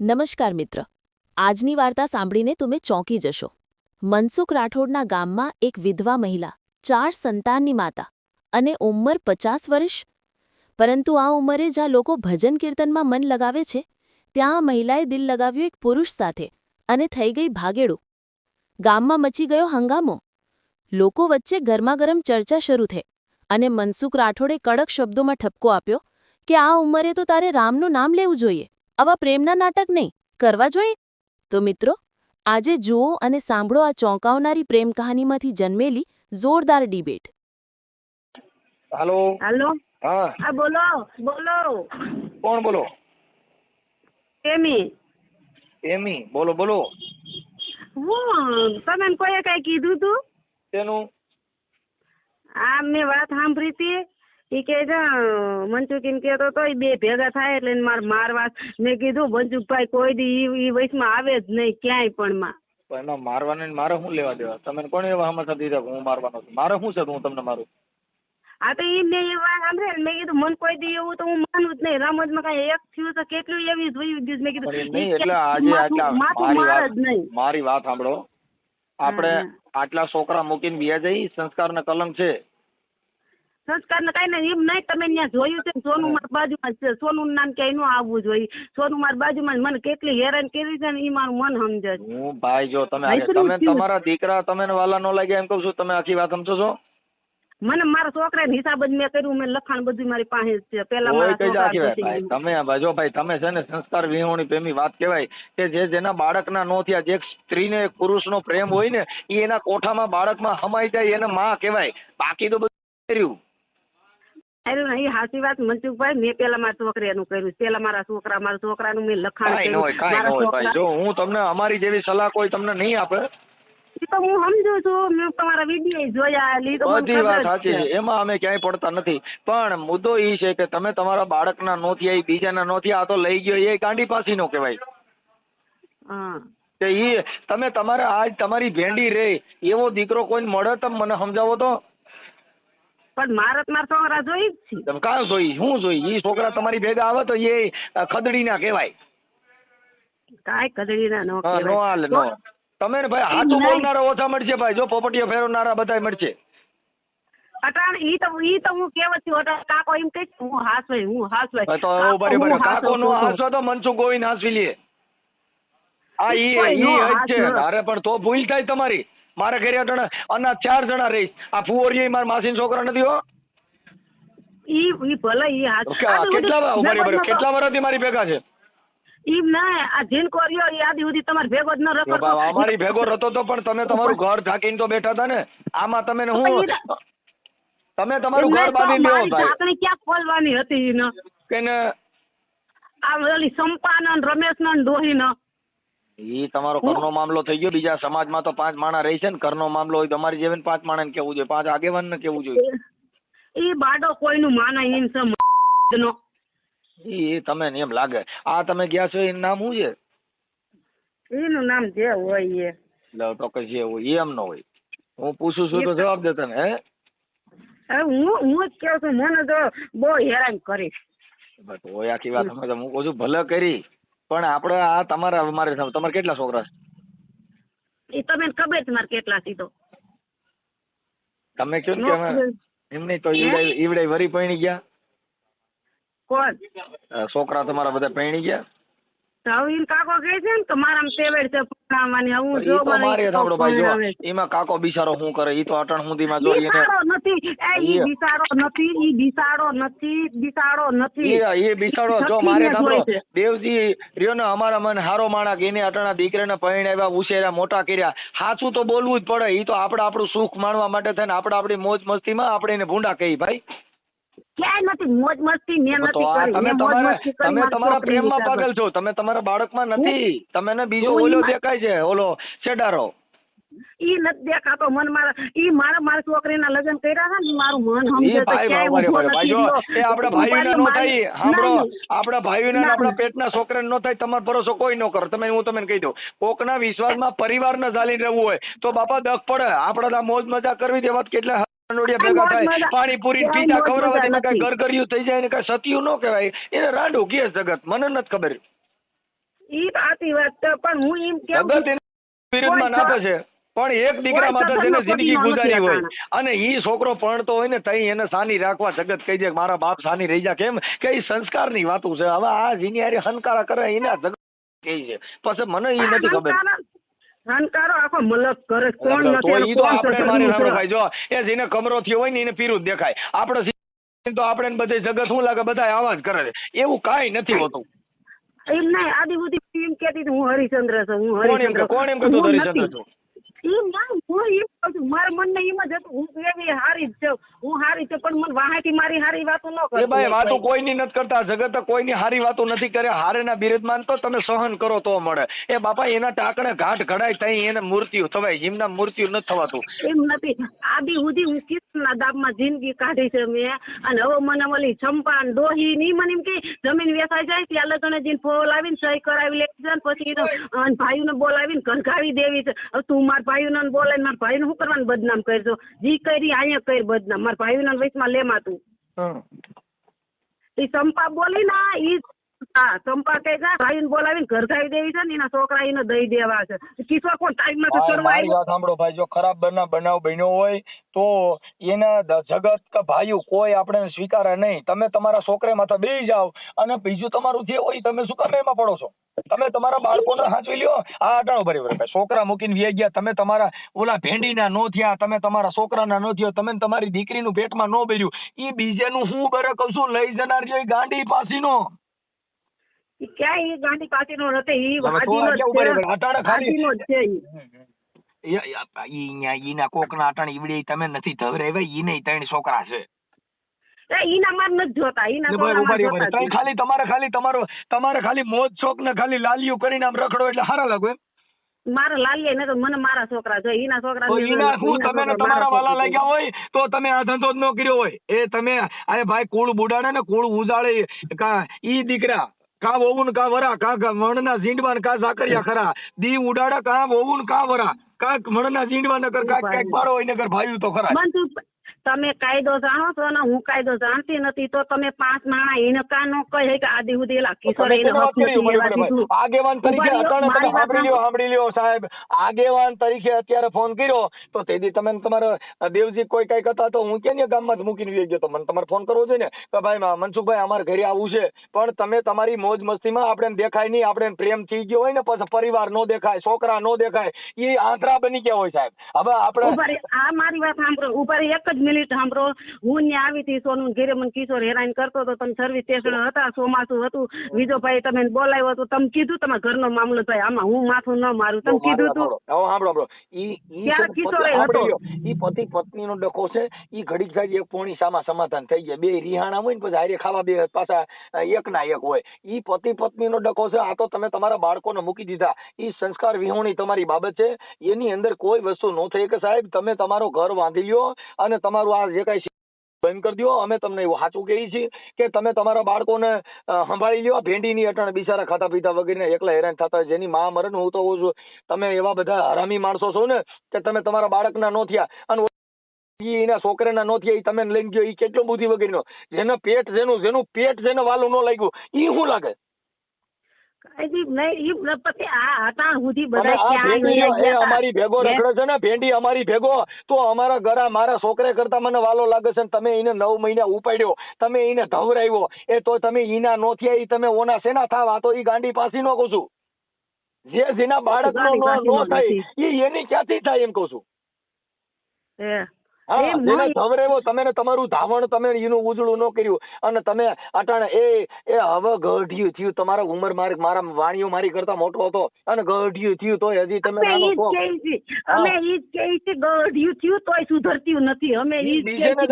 નમસ્કાર મિત્ર, આજની વાર્તા સાંભળીને તમે ચોંકી જશો. મનસુખ રાઠોડના ગામમાં એક વિધવા મહિલા, 4 સંતાનની માતા અને ઉંમર 50 વર્ષ. પરંતુ આ ઉંમરે જ્યાં લોકો ભજન કીર્તનમાં મન લગાવે છે, ત્યાં આ મહિલાએ દિલ લગાવ્યું એક પુરુષ સાથે અને થઈ ગઈ ભાગેડું. ગામમાં મચી ગયો હંગામો. લોકો વચ્ચે ગરમાગરમ ચર્ચા શરૂ થઈ અને મનસુખ રાઠોડે કડક શબ્દોમાં ઠપકો આપ્યો કે આ ઉંમરે તો તારે રામનું નામ લેવું જોઈએ, આવા પ્રેમના નાટક નહીં કરવા જોઈએ. તો મિત્રો, આજે જુઓ અને સાંભળો આ ચોંકાવનારી પ્રેમ કહાનીમાંથી જન્મેલી જોરદાર ડિબેટ. હાલો. હાલો. હા. હા, બોલો બોલો. કોણ બોલો? એમી. એમી બોલો બોલો. હું તમે કોઈએ કઈ કીધું તું? તેનું આ મેં વાત સાંભળી હતી. ઈ કે છે મનસુખીન કેતો તો ઈ બે ભેગા થાય એટલે મારવા. મેં કીધું મનસુખભાઈ કોઈ દી ઈ વયસમાં આવે જ નહીં ક્યાંય પણ માં. પણ એમાં મારવાને ને મારે શું લેવા દેવા? તમે કોણ એવા હમણાં દીધા કે હું મારવાનો છું? મારે શું છે તો હું તમને મારું? હા તો ઈ મેં એ વાત સાંભળી. મેં કીધું મન કોઈ દી એવું તો હું માનું જ નહીં. રમતમાં કઈ એક થયું તો કેટલું એવી જોયું દીધું. મેં પણ એમ કીધું નહીં, એટલે આજે આટલા મારી વાત સાંભળો. આપણે આટલા છોકરા મૂકીને બીયા જઈ, સંસ્કાર ને કલંક છે. સંસ્કાર ને કઈ નહીં એમ નહીં. તમે ત્યાં જોયું છે સોનું મારી બાજુમાં છે. સોનું નામ ક્યાંય ન આવવું જોઈએ. સોનું મારી બાજુમાં મને કેટલી હેરાન કરી છે ને ઈ મારું મન સમજે છે. હું ભાઈ જો તમે તમારા દીકરા તમે વાલા ન લાગ્યા એમ કહું છું. તમે આખી વાત સમજો છો? મને મારા છોકરાને હિસાબ જ મેં કર્યું. મેં લખાણ બધું મારી પાસે છે. પેલા મારા છોકરા તમે જો ભાઈ તમે છે ને સંસ્કાર વિહોણી પ્રેમી વાત કહેવાય કે જેના બાળકના નો થયા, જે સ્ત્રીને પુરુષનો પ્રેમ હોય ને એ એના કોઠામાં બાળકમાં હમાઈ જાય એને માં કહેવાય. બાકી તો બધું કર્યું. એ સાચી વાત મનસુખભાઈ. મેં પેલા મારા છોકરાનું કર્યું. પેલા મારા છોકરાનું મેં લખાણ કર્યું. જો હું તમને અમારી જેવી સલાહ કોઈ તમને નહીં આપે. એ તો હું સમજુ છું. મેં તમારા વિડીયો જોયા. બધી વાત સાચી છે, એમાં અમે ક્યાંય પડતા નથી. પણ મુદ્દો એ છે કે તમે તમારા બાળકના નો થયા, એ બીજાના નો થયા, આ તો લઈ ગયો એ ગાંડી પાસી નો કહેવાય. કે ઈ તમે તમારે આજ તમારી ભેંડી રે એવો દીકરો કોઈ મળે તમે મને સમજાવો તો. પણ મારા છોકરા જોઈ જ છે. તમે કાં જોઈ? શું જોઈ? ઈ છોકરા તમારી ભેગા આવે તો એ ખદડી ના કહેવાય. કાંઈ ખદડી ના નો હાલે નો. તમે ને ભાઈ હાથું બોલનારા ઓછા મળશે ભાઈ. જો પોપટીઓ ફેરવનારા બધા મળશે. અટાણ ઈ તો હું કેવત છું. અટાણ કાકો એમ કહે હું હાસવાય. તો બરાબર કાકો નો હાસવા તો મનસુખ ગોવિંદ હાસવી લે. આ ઈ જ છે. અરે પણ તો ભૂલ થાય તમારી. મારે ઘરે અનાજ 4 જણા રહીશ. આ ફુવરિયા મારા માસીના છોકરા નથી હો. ઈ ભલે ઈ હાથ કેટલા વર્ષથી મારી ભેગા છે. ઈ ના આ જીન કોરિયો ઈ આદી સુધી તમાર ભેગો જ ન રખડતો. અમારી ભેગો રતો તો પણ તમે તમારું ઘર ઢાંકીને તો બેઠા હતા ને. આમાં તમે હું તમે તમારું ઘર બાંધી લ્યો ભાઈ. ઢાંકણી ક્યાં ખોલવાની હતી ઈ ન કે ને આ ઓલી સંપાન રમેશ ન ડોહી ન. ઈ તમારો ઘરનો મામલો થઈ ગયો. બીજા સમાજમાં તો 5 માણસ રહી છે ને. ઘરનો મામલો હોય તમારી જેવી 5 માણસ ને કેવું જોઈએ, 5 આગેવાન ને કેવું જોઈએ. ઈ બાડો કોઈનું માના ઈન નો ઈ તમને એમ લાગે. આ તમે ગયા છો એનું નામ શું છે? એનું નામ જે હોય એ. તો કે જે હોય એમ ન હોય. હું પૂછું છું તો જવાબ દે તને. હું જ કહું છું. મને તો બહુ હેરાન કરી. હોય આખી વાત અમે હું કહું છું ભલે કરી. પણ આપણે આ તમારે કેટલા છોકરા છે? એ તમને ખબર છે મારે કેટલા છે. તો તમે કયો કે એમ નહીં તો ઈવડે વરી પૈણી ગયા. કોણ છોકરા તમારા બધા પૈણી ગયા? હવે કાકો કહે છે ને કે મારા તેવેડ છે પકડાવવાની. હું જો મારે સાંભળો ભાઈ, જો એમાં કાકો બિચારો શું કરે ઈ તો અટણ સુધીમાં જોઈએ નથી. ઈ બિચારો નથી. એ બિચારો જો મારે સાંભળો દેવજી રહ્યો ને અમારા મન હારો માણક એને અટણા દીકરાને પરણાવ્યા, ઉછેર્યા, મોટા કર્યા. સાચું તો બોલવું જ પડે. ઈ તો આપણે આપણું સુખ માણવા માટે થઈને આપણે આપણી મોજ મસ્તીમાં આપણે એને ભૂંડા કહી ભાઈ. ક્યાંય નથી મોજ મસ્તી. મેં નથી કરી. તમે તમારા પ્રેમમાં પાગલ છો. તમે તમારા બાળકમાં નથી. તમે બીજો ઓલો દેખાય છે, ઓલો છેડારો. ઈ નથી દેખાતો. મન મારા છોકરીના લગ્ન કર્યા છે ને મારું મન સમજે છે. આપડા ભાઈઓના નો થાય. સાંભળો, આપડા ભાઈઓના આપડા પેટના છોકરાને નો થાય. તમારો ભરોસો કોઈ ન કરો. હું તમને કહી દઉં, કોકના વિશ્વાસમાં પરિવારને ચાલીને રહેવું હોય તો બાપા દખ પડે. આપડે મોજ મજા કરવી દેવા કેટલા ભેગા થાય, પાણીપુરી પીતા ખવડાવવા કઈ ગરગરિયું થઈ જાય ને કઈ સતિયું ન કહેવાય. એને રાંડું કે જગત મને નથી ખબર. ઈ સાચી વાત છે, પણ હું એમ કેવું જગત એના વિરુદ્ધમાં નાપે છે, પણ એક દીકરા કોઈ માટે જેને સદનનો જિંદગી પતિનો ગુજારી નથી હોય અટાણા. અને ઈ છોકરો પરણતો હોય ને તઈ એને સાની રાખવા જગત કહી દે કે મારા બાપ સાની રહી જા, કેમ કે ઈ સંસ્કારની વાતું છે. હવે આ જેની હારે હનકારા કરે એના જગત કહે છે, પછી મને ઈ નથી ખબર. હનકારો આખો મલક કરે, કોણ તો નથી ઈ તો કોણ આપણે સદનનું મારી છે. સામે ભાઈ જો એ જેને કમરો થયો હોય ને એને પીરું જ દેખાય. આપણે તો આપણે બધે જગત શું લાગે બધા આવા જ કરે છે, એવું કાંઈ નથી હોતું. એમ નહીં, આદિ બુદ્ધિ એમ કહેતી હતી હું હરિચંદ્ર છું, હું કોણ એમ હરિચંદ્ર કોણ એમ કહેતું હું હરિચંદ્ર નથી. છું? એમ ના, હું એમ કહું છું, મારા મનને એમ જ હતું હું એવી હારી જ છું, હું હારી છું, પણ મને વાહાથી મારી હારી વાતો ન એ કરતી ભાઈ હોય વાતો કોઈ. કોઈની નથી કરતા, જગત કોઈની હારી વાતો નથી કરે. હારેના બિરુદમાં તો તમે સહન કરો તો મળે. એ બાપા એના ટાંકણે ઘાટ ઘડાય તઈ એને મૃત્યુ થવાય, એમના મૃત્યુ નથી થવાતું. એમ નથી, આદિ સુધી હું કિસ્મના દાબમાં જિંદગી કાઢી છે મેં, અને હવે મને ઓલી ચંપા ને ડોહી ની મને એમ કે જમીન વેચાઈ જાય ત્યાં લગન જઈને ફોલ આવીને સહી કરાવી લે છે, પછી ભાઈઓને બોલાવીને ઘરઘાવી દેવી છે. હવે તું મારા ભાઈઓને બોલાવીને મારા ભાઈને શું કરવાનું બદનામ કરજો, જી કરી અહીંયા કરી બદનામ, મારા ભાઈઓને વચમાં લેમાં તું. એ ચંપા બોલી ના, ઈ હા ચંપા કહે છે ભાઈને બોલાવીને ઘરઘાવી દેવી છે ને એના છોકરા એને દઈ દેવા છે. કિશોર કોણ ટાઈમ માં તો ચડવા મારી આવ્યો. વાત સાંભળો ભાઈ, જો ખરાબ બનાવ બન્યો હોય તો એના જગત કે ભાઈઓ કોઈ આપણે સ્વીકારે નહીં. તમે તમારા છોકરા માથે બેસી જાઓ અને બીજું તમારું જે હોય તમે શું કામ એમાં પડો છો? તમે તમારા બાળકોને સાચવી લ્યો. આ અટાણો બરાબર, છોકરા મૂકીને વ્યાઈ ગયા, તમે તમારા ઓલા ભેંડીના નો થયા, તમે તમારા છોકરાના નો થયો, તમે તમારી દીકરીનું પેટમાં નો બેર્યું, ઈ બીજાનું હું બરે કહું છું લઈ જનાર જે ગાંડી પાસીનો. ક્યાં ઈ ગાંધી પાસેનો નથી, ઈ હવે તો વાદીનો આ જ કેવું છે, બરાબર, અટાણે ખાલી વાદીનો જ છે ઈ. ઈના કોકના અટાણે ઈવડી તમે નથી ધવરાવ્યા, ઈ નહીં ત્રણ છોકરા છે. ઈના માર નથી જોતા, ઈના છોકરા માર જોતા જ નથી. તમારે ખાલી મોજ શોખ ને ખાલી લાલિયું કરીને આમ રખડો એટલે સારા લાગો એમ. મારા લાલીએ ને તો મને મારા છોકરા જોઈએ, ઈના છોકરા તો ઈના શું તમે ને તમારા વાલા લાગ્યા હોય તો તમે આ ધંધો જ ન કર્યો હોય. એ તમે અરે ભાઈ કુળ બુડાડે ને કુળ ઉજાળે, કા ઈ દીકરા કા વહુ ને કા વરા, કા મણના ઝીંડવા ને કા ઝાકરિયા ખરા, દી ઉડાડે કા વહુ ને કા વરા, કા મણના ઝીંડવા નગર કાંઈક બારો હોય નગર ભાઈ તો ખરા. તમે કાયદો જાણો છો ને હું કાયદો જાણતી નથી, તો તમે 5 માણા એને કા નો કહે કે આદિ સુધી એલા કિશોર એને હક નથી લેવા દીધું. આગેવાન તરીકે અટાણે તમે સાંભળી લ્યો સાહેબ, આગેવાન તરીકે અત્યારે ફોન કર્યો તો તેથી તમે તમારા દેવજી કોઈ કઈક હતા તો હું કે ગામમાં જ મૂકીને ગયો તો મને તમારે ફોન કરવો જોઈએ ને કે ભાઈ મનસુખભાઈ અમારે ઘરે આવવું છે, પણ તમે તમારી મોજ મસ્તીમાં આપણે દેખાય નહીં, આપણે પ્રેમ થઈ ગયો હોય ને પછી પરિવાર નો દેખાય, છોકરા નો દેખાય, એ આંતરા બની ગયા હોય સાહેબ. હવે આપણે આ મારી વાત સાંભળો, ઉપર એક જ મિનિટ સાંભળો. હું ત્યાં આવી હતી સોનું ઘેરે, મને કિશોર હેરાન કરતો હતો, તમે સર્વિસ સ્ટેશન હતા, ચોમાસું હતું, વિજોભાઈ તમે બોલાવ્યો હતો, તમે કીધું તમારા ઘરનો મામલો થાય, આમાં હું માથું ન મારું, તમે કીધું હતું. સાંભળો ઈ પતિ પત્ની નો ડખો છે, ઈ ઘડીક થાય એક પોણી સામા સમાધાન થઈ જાય, બે રિહાણા હોય ને પછી હારે ખાવા બે પાછા એક ના એક હોય, ઈ પતિ પત્ની નો ડખો છે. આ તો તમે તમારા બાળકોને મૂકી દીધા, ઈ સંસ્કાર વિહોણી તમારી બાબત છે, એની અંદર કોઈ વસ્તુ ન થઈ કે સાહેબ તમે તમારો ઘર બાંધી લ્યો અને તમારું આ જે કઈ બંધ કરી દો. અમે તમને એવું સાચું કહીએ છીએ કે તમે તમારા બાળકોને સંભાળી લ્યો. ભેંડીની અટાણે બિચારા ખાતા પીતા વગેરે એકલા હેરાન થતા, જેની માં મરે ને હું તો કહું છું તમે એવા બધા હરામી માણસો છો ને કે તમે તમારા બાળકના નો થયા અને એના છોકરાના નો થયા, તમે લઈને ગયો એ કેટલો બુદ્ધિ વગેરેનો, જેનું પેટ જેને વાલું ન લાગ્યું ઈ શું લાગે? અમારી ભેગો રખડે છે ને ભેંડી, અમારી ભેગો તો અમારા ઘરા મારા છોકરા કરતા મને વાલો લાગે છે. તમે એને 9 મહિના ઉપાડ્યો, તમે એને ધવરાવ્યો, એ તો તમે ઈના નો થયા ઈ તમે ઓના સેના થાવ. આ તો ઈ ગાંડી પાસી નો કહું છું, જેના બાળક નો થાય ઈ એની ક્યાંથી થાય એમ કહું છું. હા, જેને ધવરેવો તમે તમારું ધાવણ તમે એનું ઉજળું ન કર્યું અને તમે અટાણે એ હવે ગઢિયું થયું, તમારા ઉંમર મારા વાણીઓ મારી કરતા મોટો હતો અને ગઢિયું થયું તો હજી તમે નાનો છો. અમે ઈ જ કહી છે ગઢિયું થયું તોય સુધરતું નથી. અમે ઈ જ કહી છે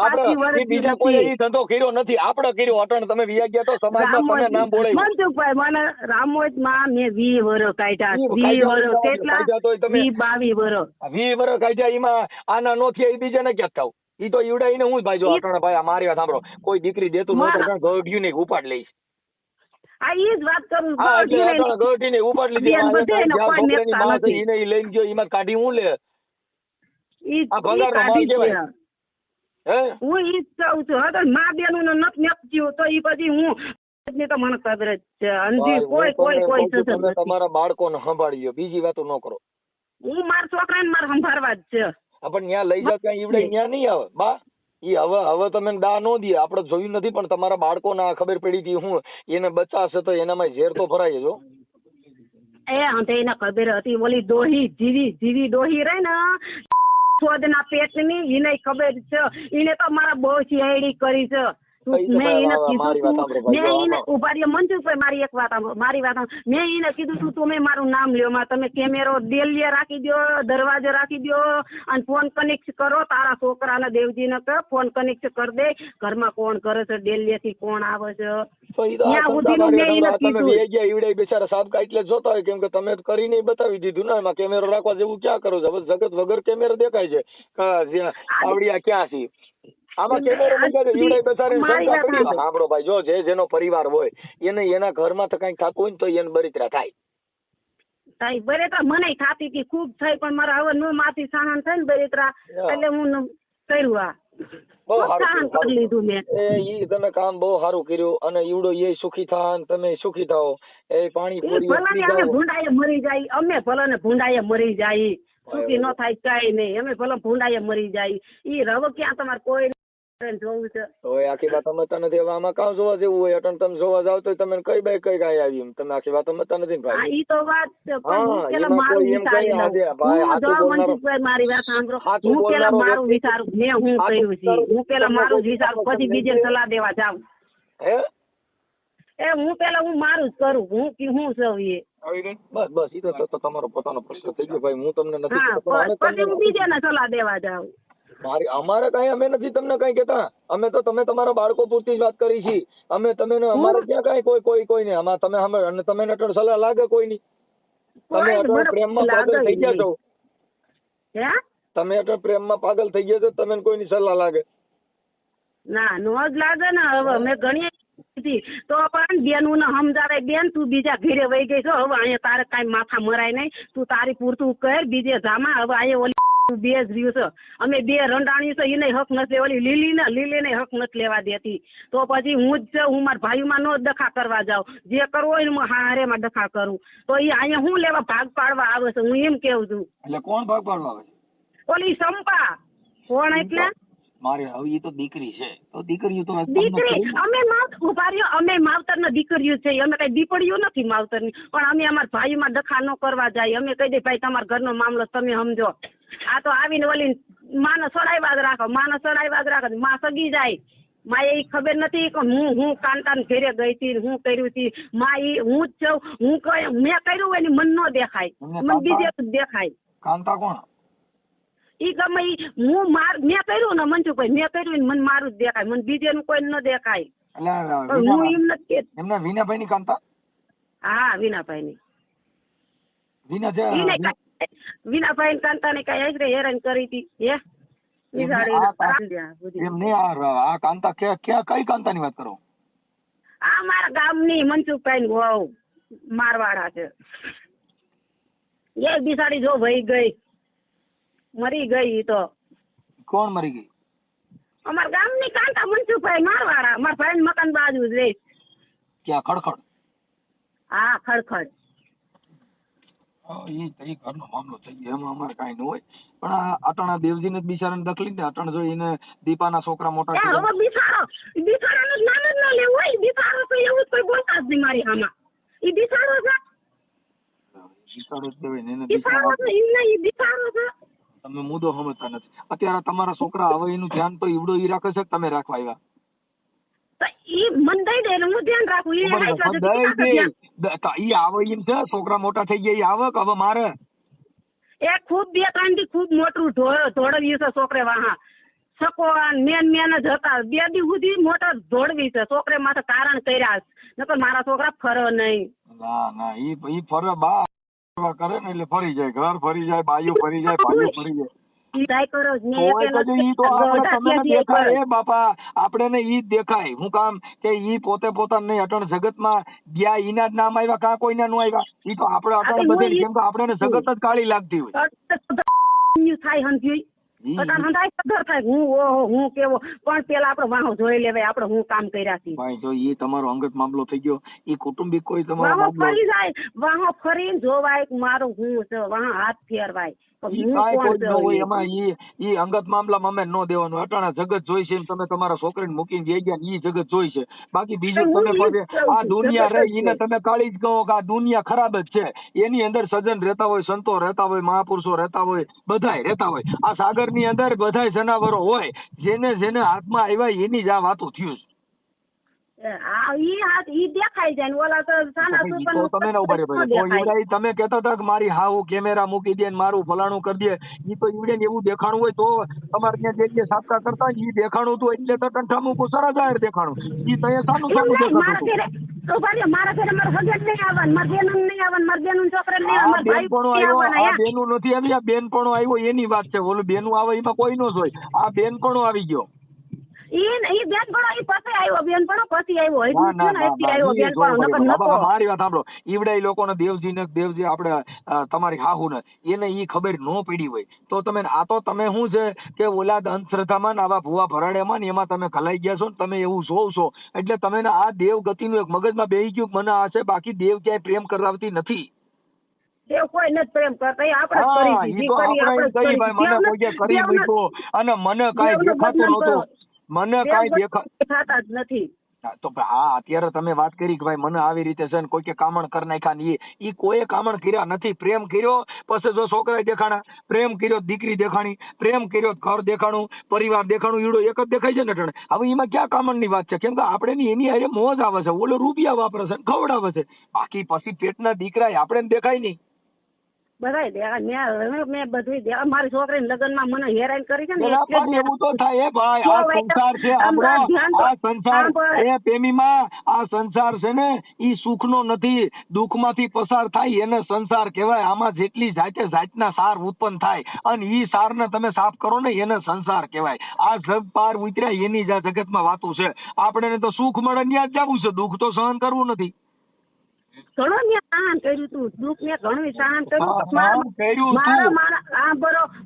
આપણે બીજા કોઈ ઈ ધંધો કર્યો નથી, આપણે કર્યો. અટાણે તમે વિયા ગયા તો સમાજમાં તમે નામ બોલાવ્યું. મનસુખભાઈ મને રામોદમાં મેં 20 વર્ષ કાઢ્યા, 20 વર્ષ કેટલા 22 વર્ષ 20 વર્ષ કાઢ્યા, એમાં આના નો થયા બીજાને ક્યાં થાવ? ઈ તો ઈવડાઈને હું ભાઈ જો અટાણે ભાઈ મારી વાત સાંભળો, કોઈ દીકરી દેતું નહોતું ગઢિયું ને ઉપાડ લઈશ. આ ઈ જ વાત કરું, ગઢી ને ઉપાડ લીધી, એને લઈને ગયો, એમાં કાઢી હું લે આ ભંગાર નો માલ કેવાય. હું ઈ જ કહું છું, મા બેનું નથી તો ઈ પછી હું ની તો મને ખબર જ છે અંજી ભાઈ, કોઈ હું કોઈ તમને કોઈ કહું છું, સસર તમે નથી. તમારા બાળકોને સંભાળી લો, બીજી વાતો ન કરો. હું મારા છોકરાને મારે સંભાળવા જ છે. પણ ત્યાં લઈ જાવ ત્યાં ઈવડે ત્યાં નહીં આવે બા. ઈ હવે તમે દા નો દે, આપણે જોયું નથી, પણ તમારા બાળકોને આ ખબર પડી હતી હું એને બચાવશે તો એનામાં ઝેર તો ભરાય જ હો. એ અંતે એને ખબર હતી ઓલી ડોહી જીવી ડોહી રહી ને છોડના પેટની એને ખબર છે. એને તો મારા બહુ શિયાળી કરી છે. મેં એને કીધું મેં એને ઉભા રહ્યો મનસુખભાઈ, મારી એક વાત મારી વાત મેં એને કીધું તું તમે મારું નામ લ્યો માં, તમે કેમેરો ડેલીએ રાખી દો, દરવાજો રાખી દો અને ફોન કનેક્ટ કરો તારા છોકરાને દેવજીને કે ફોન કનેક્ટ કરી દે, ઘરમાં કોણ કરે છે ડેલીએ થી કોણ આવે છે. ત્યાં સુધીનું મેં એને કીધું. બિચારા સાબકા એટલે જોતા હોય, કેમ કે તમે કરીને બતાવી દીધું ને, એમાં કેમેરો રાખવા જેવું ક્યાં કરો છો? જગત વગર કેમેરો દેખાય છે. આવડિયા ક્યાં છે આમાં કેમેરો મૂક્યા છે? ઈવડે બેચારીને શંકા પડી. સાંભળો ભાઈ, જો જેનો પરિવાર હોય એને એના ઘરમાં તો કઈક થતું હોય ને તો એને બળતરા થાય. બળતરા મને થતી હતી, ખૂબ થઈ, પણ મારા હવે નો માથી સહન થાય ને બળતરા, એટલે હું કર્યું આ બહુ સહન કરી લીધું મેં. ઈ તમે કામ બહુ સારું કર્યું, અને ઈવડો એ સુખી થા ને તમે સુખી થાઓ. એ પાણી ભલે અમે ભૂંડાએ મરી જાય, અમે ભલે ને ભૂંડાએ મરી જાય, સુખી ન થાય કઈ નહીં, અમે ભલે ભૂંડાએ મરી જાય. ઈ રવ ક્યાં તમારે કોઈ જોવું છે? આખી વાત સમજતા નથી. હવે આમાં કામ જોવા જેવું હોય, અટણ તમે જોવા જાવ તો તમે કઈ બાઈ કઈ કાંઈ આવી, તમે આખી વાત સમજતા નથી ને ભાઈ. ઈ તો વાત છે, પણ હું પેલા મારું વિચારી લઉં. મારી વાત સાંભળો, હું પેલા મારું વિચારું, મેં હું કર્યું છે, હું પેલા મારું જ વિચારું, પછી બીજે સલાહ દેવા જાઉં. હું પેલા હું મારું જ કરું, હું છું એ. બસ ઈ તો તમારો પોતાનો પ્રશ્ન થઈ ગયો ભાઈ, હું તમને નથી. પછી હું બીજાને સલાહ દેવા જાઉં. અમારે કઈ અમે નથી તમને કઈ કેતા, અમે તો તમે તમારા બાળકો પૂરતી જ વાત કરી છે. અમે તમે અમારે ક્યાં કઈ કોઈ નહીં. આમાં તમે અને તમે નટણ સલાહ લાગે કોઈ નહીં. તમે અટણ પ્રેમમાં પાગલ થઈ ગયા છો. તમે અટણ પ્રેમમાં પાગલ થઈ ગયા છો, તમે કોઈની સલાહ લાગે? ના નો જ લાગે ને. હવે મેં ઘણી તો પણ બેનું ને સમજાવે, બેન તું બીજા ઘરે વહી ગઈ છો, હવે અહીંયા તારે કઈ માથા મરાય નહીં, તું તારી પૂરતું કર, બીજે જામા. હવે અહીંયા ઓલી બે જ રહ્યું છે, અમે બે રંડાણી છે, એને હક નથી, ઓલી લીલી ને હક નથી લેવા દેતી. તો પછી હું જ છે, હું મારા ભાઈમાં નો ડખા કરવા જાઉં, જે કરવો હોય ને હું હારે માં ડખા કરું. તો એ અહીંયા હું લેવા ભાગ પાડવા આવે છે, હું એમ કેવું છું. એટલે કોણ ભાગ પાડવા આવે? ઓલી સંપા. કોણ એટલે? મારે હવે એ તો દીકરી છે, તો દીકરીઓ તો દીકરી અમે ઉભા રહ્યો, અમે માવતર ને દીકરીઓ છે, અમે કઈ દીપડીઓ નથી માવતર ની, પણ અમે અમારા ભાઈમાં ડખા ન કરવા જાય. અમે કહી દે ભાઈ તમારા ઘરનો મામલો તમે સમજો. આ તો આવીને ઓલી માને સડાવ્યા જ રાખો, માને સડાવ્યા જ રાખો, માં સગી જાય. માં એ ખબર નથી કે હું કાંતાને ઘરે ગઈ હતી, હું કર્યું હતી. માં ઈ હું જ છું, મેં કર્યું હોય ને મન નો દેખાય, મને બીજે દેખાય. કાંતા કોણ? ઈ ગમે હું મેં કર્યું ને મનસુખભાઈ, મેં કર્યું ને મને મારું જ દેખાય, મને બીજેનું કોઈ ન દેખાય. હું એમ નથી એમના વિનાભાઈ ની કાંતા? હા વિનાભાઈ ની. વિનાભાઈ કાંતા ને કઈ હેરાન કરી હતી. આ કાંતા ક્યાં કઈ કાંતા ની વાત કરો? આ મારા ગામની મનસુખભાઈ ની વહુ મારવાડા છે. એ બિસાડી જો વહી ગઈ, મરી ગઈ. તો કોણ મરી ગઈ? અમારા ગામની કાંતા મનસુખભાઈ મારવાડા, મારા ભાઈ મકાન બાજુ જ રહે. ક્યાં? ખડખડ? હા ખડખડ. એ ઘરનો મામલો થઈ ગયો, એમાં અમારે કઈ ન હોય. પણ આ અટાણા દેવજી ને બિચારાને દખલી ને અટાણ જો એને દીપાના છોકરા મોટા હવે બિચારાનું નામ જ ન લેવું હોય. બિચારો તો એવું કોઈ બોલતા જ નહીં મારી આમાં. ઈ બિચારો છે, બિચારો જ કહેવાય ને એને. બિચારો છે એમને, ઈ બિચારો છે. તમે મુદ્દો સમજતા નથી. અત્યારે તમારા છોકરા હવે એનું ધ્યાન તો ઈવડો ઈ રાખે છે, તમે રાખવા આવ્યા? ઈ મન દઈ દે, હું ધ્યાન રાખું. ઈ આવે એમ છે, છોકરા મોટા થઈ ગયા, ઈ આવે કે હવે મારે? એ ખૂબ બે ત્રણ થી ખૂબ મોટું ધોળવ્યું છે છોકરે. વાહા સકો મેન જ હતા, 2 દી સુધી મોટા ધોળવી છે છોકરે. માથે કારણ કર્યા નકર મારા છોકરા ફરે નહીં. ના ઈ ફરે બા કરે ને એટલે ફરી જાય, ઘર ફરી જાય, બાયું ફરી જાય, ભાઈઓ ફરી જાય. આપડે ઈ જ દેખાય. હું કામ કે ઈ પોતે પોતાને નહીં, અટણ જગત માં ગયા ઈના જ નામ આવ્યા, કા કોઈના નું આવ્યા. ઈ તો આપડે અટણ બધે કેમ કે આપડે જગત જ કાળી લાગતી હોય. અત્યારે હંધાય ખબર થાય હું ઓહો હું કેવો પણ પેલા આપણે વાહો જોઈ લેવાય આપણે હું કામ કર્યા છીએ ભાઈ જો એ તમારો અંગત મામલો થઈ ગયો, એ કુટુંબિક કોઈ તમારો વાહો મામલો ફરી જાય વાહો ફરીને જોવાય કે મારું હું છે વાહ હાથ ફેરવાય પણ ઈ હું કાંઈ કોણ કોઈ ન હોય છે એમાં ઈ અંગત મામલામાં અમે ન દેવાનું. અટાણા જગત જોઈ છે એમ તમે તમારા છોકરીને મૂકીને જઈ ગયા ને ઈ જગત જોઈ છે. બાકી બીજું હું તમે ઈ જ કોઈ કહું આ છું, દુનિયા જગત જ રહી એને છે. તમે કાળી જ કહો કે આ દુનિયા ખરાબ જ છે. એની અંદર સજ્જન રહેતા હોય, સંતો રહેતા હોય, મહાપુરુષો રહેતા હોય, બધાય રહેતા હોય. આ સાગરની અંદર બધાય જનાવરો હોય. જેને જેને હાથમાં આવ્યા એની જ આ વાતું થયું છે. આ ઈ હાથ ઈ દેખાય જાય ને ઓલા તો સાના ઈ સુપર તો તમે ન ઉભા રહ્યો. તો ઈવડે તમે કહેતા હતા કે મારી હાહુ કેમેરા મૂકી દે ને મારું ફલાણું કરી દે, ઈ તો ઈવડે ને એવું દેખાણું હોય તો તમારે ત્યાં જે સાપકા કરતા ઈ દેખાણું હતું એટલે તો કંઠા મૂકું સરા જાહેર દેખાણું. ઈ તો એ સાનું સાનું દેખાતું હતું. તો ભાઈ મારા ઘરે મારા હગત નહીં આવવાનું, મારા બેનું નહીં આવવાનું, મારા બેનું છોકરા નહીં આ આવવાનું, બેનપણો મારા આવ્યો, ભાઈ આ બેનું નથી આવી, આ બેનપણો આવ્યો એની વાત છે. ઓલું બેનું આવે એમાં કોઈ નો જોય. આ બેનપણો આવી ગયો. ઈ બેનપણો ઈ પછી આવ્યો, બેનપણો પછી આવ્યો, ના, ના, ના, હજી આવ્યો ઈ બેનપણો જોઈ નકર નતો. બાબા, મારી વાત સાંભળો. ઈવડે ઈ લોકોને દેવજી આપણે તમારી હાહુ ને એને ઈ ખબર ન પડી હોય તો તમે આ તો તમે શું છે કે ઓલા અંધશ્રદ્ધામાં ને આવા ભૂવા ભરાડેમાં ને એમાં તમે ખલાઈ ગયા છો ને તમે એવું જોવ છો એટલે તમે આ દેવ ગતિનું એક મગજમાં બેહી ગયું મને આ છે. બાકી દેવ ક્યાંય પ્રેમ કરાવતી નથી. દેવ કોઈ નથી પ્રેમ કરતા, એ આપણે જ હા, કરી ઈ તો આપણે કહી ભાઈ મને કોઈ કરી મૂક્યો અને મને કાંઈ દેખાતું નહોતું. મને કાંઈ થતા જ નથી. તો હા અત્યારે તમે વાત કરી કે ભાઈ મને આવી રીતે છે ને કોઈ કે કામણ કરી નાખ્યા ને ઈ કોઈ કામણ કર્યા નથી. પ્રેમ કર્યો પછી જો છોકરા દેખાણા, પ્રેમ કર્યો દીકરી દેખાણી, પ્રેમ કર્યો ઘર દેખાણું, પરિવાર દેખાણું, ઈડો એક જ દેખાય છે ને ટણે. હવે એમાં ક્યાં કામણ ની વાત છે? કેમ કે આપણે એની હારે મોજ આવે છે, ઓલો રૂપિયા વાપરે છે, ખવડાવે છે. બાકી પછી પેટના દીકરા આપણે દેખાય નહીં. બધાય મેં બધું મારી છોકરીને લગ્નમાં મને હેરાન કરી છે ને એવું તો થાય ભાઈ. આ સંસાર છે આપણો, આ સંસાર એ પ્રેમીમાં આ સંસાર છે ને ઈ સુખનો નથી, દુઃખમાંથી પસાર થાય એને સંસાર કહેવાય. આમાં જેટલી જાતે જાતના સાર ઉત્પન્ન થાય અને ઈ સારને તમે સાફ કરો ને એને સંસાર કહેવાય. આ જગ પાર ઉતર્યા એની જ આ જગતમાં વાતું છે. આપણે તો સુખ મળે ત્યાં જ જવું છે, દુઃખ તો સહન કરવું નથી. ઘણું મેં સહન કર્યું તું, દુઃખ મેં ઘણું સહન કર્યું.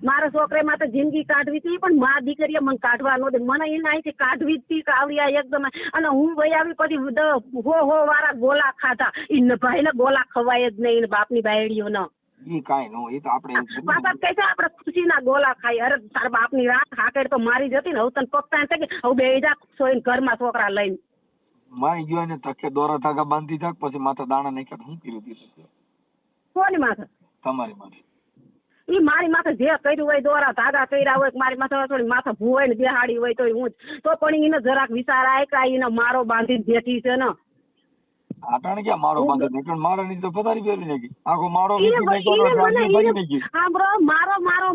મારા છોકરામાં તો જિંદગી કાઢવી હતી પણ મા દીકરીએ મને કાઢવા નો દે. મને એને અહીંથી કાઢવી જ હતી આવડી એકદમ. અને હું વહી આવી પછી હો વાળા ગોલા ખાધા. એ ભાઈ ને ગોલા ખવાય જ નહીં, બાપની બાયડીઓ ન ઈ કાંઈ નો. એ તો આપણે પાછા કહે છે આપણે ખુશીના ગોલા ખાઈ. અરે તાર બાપની રાત હાકેડ તો મારી જતી ને. હવે તને પપ્પા કે હવે બે જા સોઈને ઘરમાં છોકરા લઈને મારી ગયો ને તકે દોરા ધાગા બાંધી થાક પછી માથા દાણા નાખ્યા. શું કર્યું હતું? કોની માથે? તમારી માથે. ઈ મારી માથે જે કર્યું હોય, દોરા ધાગા કર્યા હોય, મારી માથે થોડી માથે ભૂવાય ને બેહાડી હોય તો હું તો પણ એને જરાક વિચાર આવે કે એને મારો બાંધીને બેઠી છે ને. આટાણે ક્યાં મારો બાંધે નહીં, મારા ની તો પથારી ફેરવી નાખી. આખો મારો સાંભળો,